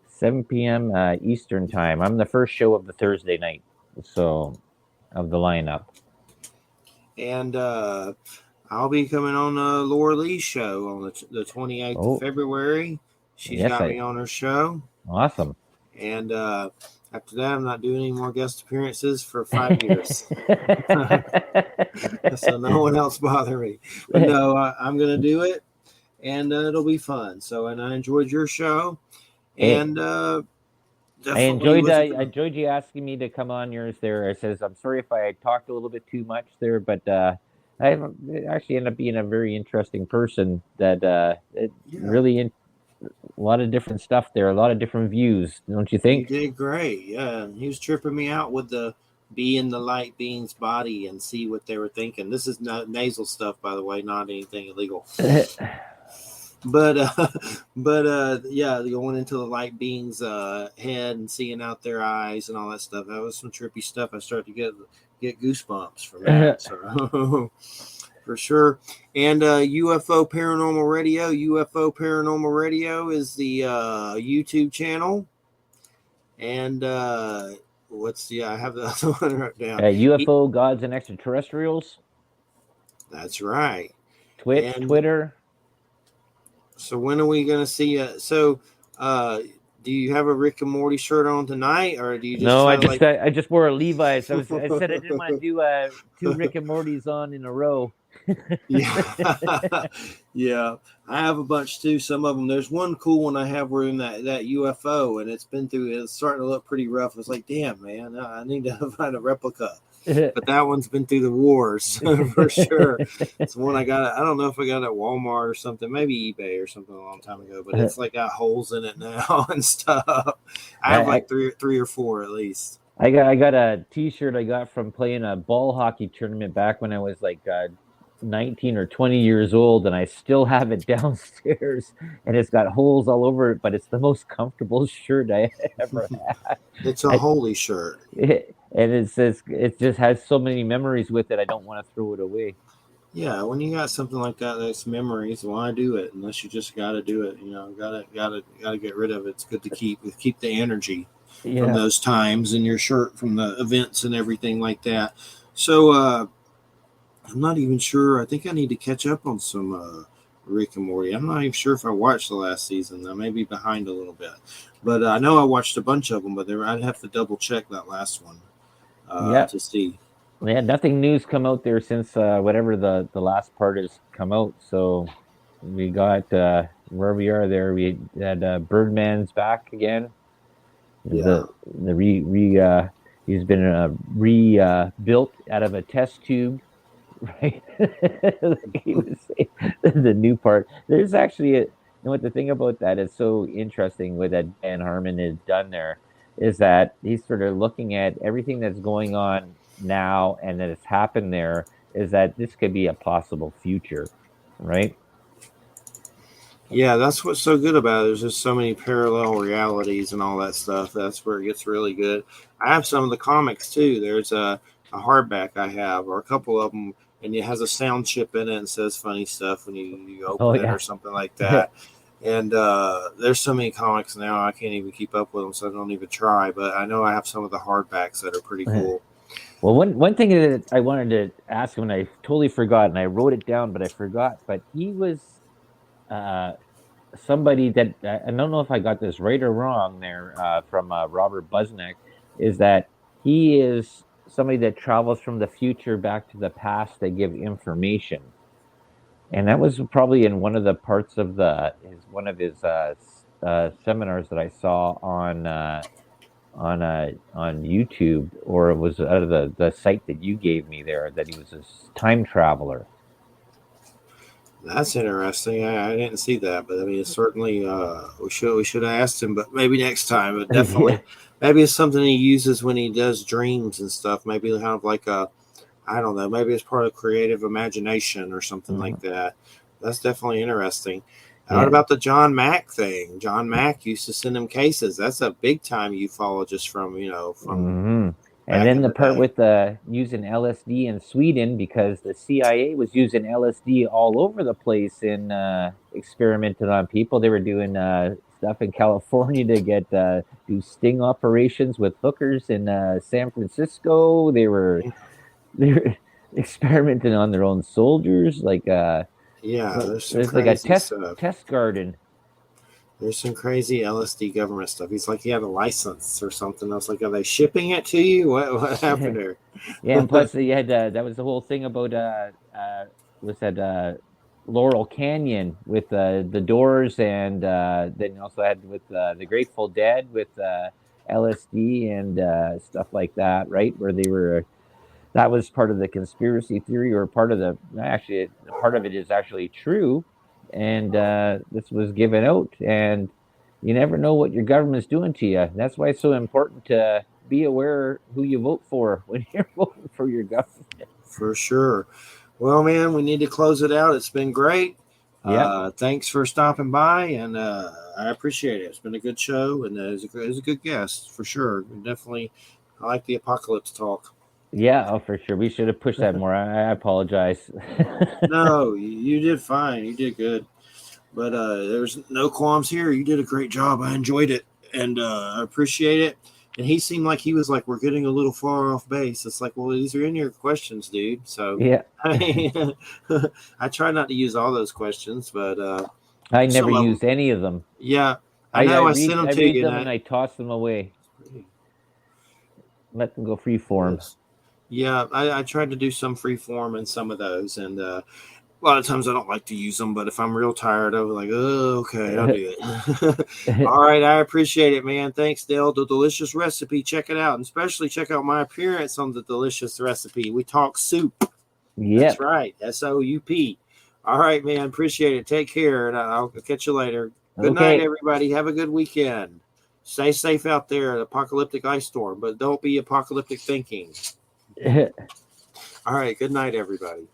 7 p.m. Eastern time. I'm the first show of the Thursday night, so of the lineup. And I'll be coming on Laura Lee's show on the 28th of February. She's got me on her show. Awesome. And after that, I'm not doing any more guest appearances for 5 years. So no one else bother me. But no, I'm going to do it, and it'll be fun. So, and I enjoyed your show. And I enjoyed you asking me to come on yours there. It says, I'm sorry if I talked a little bit too much there, but I actually ended up being a very interesting person that really a lot of different stuff there, a lot of different views, don't you think? You did great. Yeah, he was tripping me out with the be in the light being's body and see what they were thinking. This is not nasal stuff, by the way, not anything illegal. But yeah, going into the light being's head and seeing out their eyes and all that stuff. That was some trippy stuff. I started to get goosebumps from that. So for sure. And UFO Paranormal Radio. UFO Paranormal Radio is the YouTube channel. And I have the other one right down. UFO Gods and Extraterrestrials. That's right. Twitter. So when are we going to see you? So do you have a Rick and Morty shirt on tonight, or do you just? No, I just wore a Levi's. I said I didn't want to do 2 Rick and Mortys on in a row. Yeah. I have a bunch too. Some of them. There's one cool one I have wearing that UFO, and it's starting to look pretty rough. It's like, damn, man, I need to find a replica. But that one's been through the wars for sure. It's one I got. I don't know if I got it at Walmart or something, maybe eBay or something a long time ago. But it's like got holes in it now and stuff. I have like three or four at least. I got a T-shirt I got from playing a ball hockey tournament back when I was like 19 or 20 years old, and I still have it downstairs, and it's got holes all over it, but it's the most comfortable shirt I ever had. It's a holy shirt. And it just has so many memories with it. I don't want to throw it away. Yeah, when you got something like that, that's memories. Why do it unless you just got to do it? You know, gotta get rid of it. It's good to keep the energy from those times in your shirt, from the events and everything like that. So I'm not even sure. I think I need to catch up on some Rick and Morty. I'm not even sure if I watched the last season. I may be behind a little bit, but I know I watched a bunch of them. But I'd have to double check that last one to see. Yeah, nothing new's come out there since whatever the last part has come out. So we got where we are there. We had Birdman's back again. Yeah. He's been rebuilt out of a test tube, right? Like he was saying, the new part. There's actually the thing about that is so interesting with that Dan Harmon has done there is that he's sort of looking at everything that's going on now and that has happened there is that this could be a possible future, right? Yeah, that's what's so good about it. There's just so many parallel realities and all that stuff. That's where it gets really good. I have some of the comics too. There's a hardback I have, or a couple of them, and it has a sound chip in it and says funny stuff when you Oh open it yeah. or something like that. And there's so many comics now, I can't even keep up with them, so I don't even try. But I know I have some of the hardbacks that are pretty cool. Well, one thing that I wanted to ask him, and I totally forgot, and I wrote it down, but I forgot. But he was uh, somebody that I don't know if I got this right or wrong there from Robert Bosnak, is that he is somebody that travels from the future back to the past to give information. And that was probably in one of the parts of one of his seminars that I saw on YouTube, or it was out of the site that you gave me there, that he was a time traveler. That's interesting. I didn't see that, but I mean, it's certainly we should have asked him, but maybe next time. But definitely, maybe it's something he uses when he does dreams and stuff. Maybe kind of like a, I don't know, maybe it's part of creative imagination or something like that. That's definitely interesting. What about the John Mack thing? John Mack used to send him cases. That's a big time ufologist from And then the part with using LSD in Sweden, because the CIA was using LSD all over the place in experimenting on people. They were doing stuff in California to get do sting operations with hookers in San Francisco. They were experimenting on their own soldiers. Like there's some there's like a stuff. test garden. There's some crazy LSD government stuff. He's like, he had a license or something. I was like, are they shipping it to you? What happened there? Yeah, and plus you had that was the whole thing about was that Laurel Canyon with the Doors, and then you also had with the Grateful Dead with LSD and stuff like that, right? Where they were that was part of the conspiracy theory, or part of part of it is actually true, and this was given out, and you never know what your government's doing to you. That's why it's so important to be aware who you vote for when you're voting for your government. For sure. Well, man, we need to close it out. It's been great. Yeah. Thanks for stopping by, and I appreciate it. It's been a good show, and it was a good guest for sure. Definitely, I like the apocalypse talk. Yeah, oh, for sure. We should have pushed that more. I apologize. No, you did fine. You did good. But there's no qualms here. You did a great job. I enjoyed it, and I appreciate it. And he seemed like he was like, we're getting a little far off base. It's like, well, these are in your questions, dude. So yeah, I try not to use all those questions, but I never used any of them. Yeah, I know. I sent them to read you, them and I toss them away. Let them go free form. Yeah, I tried to do some free form in some of those, and a lot of times I don't like to use them, but if I'm real tired of it, like, oh, okay, I'll do it. All right, I appreciate it, man. Thanks, Dale. The Delicious Recipe, check it out, and especially check out my appearance on the Delicious Recipe. We talk soup. Yeah, that's right, SOUP. All right, man. Appreciate it. Take care, and I'll catch you later. Good night, everybody. Have a good weekend. Stay safe out there, apocalyptic ice storm, but don't be apocalyptic thinking. All right. Good night, everybody.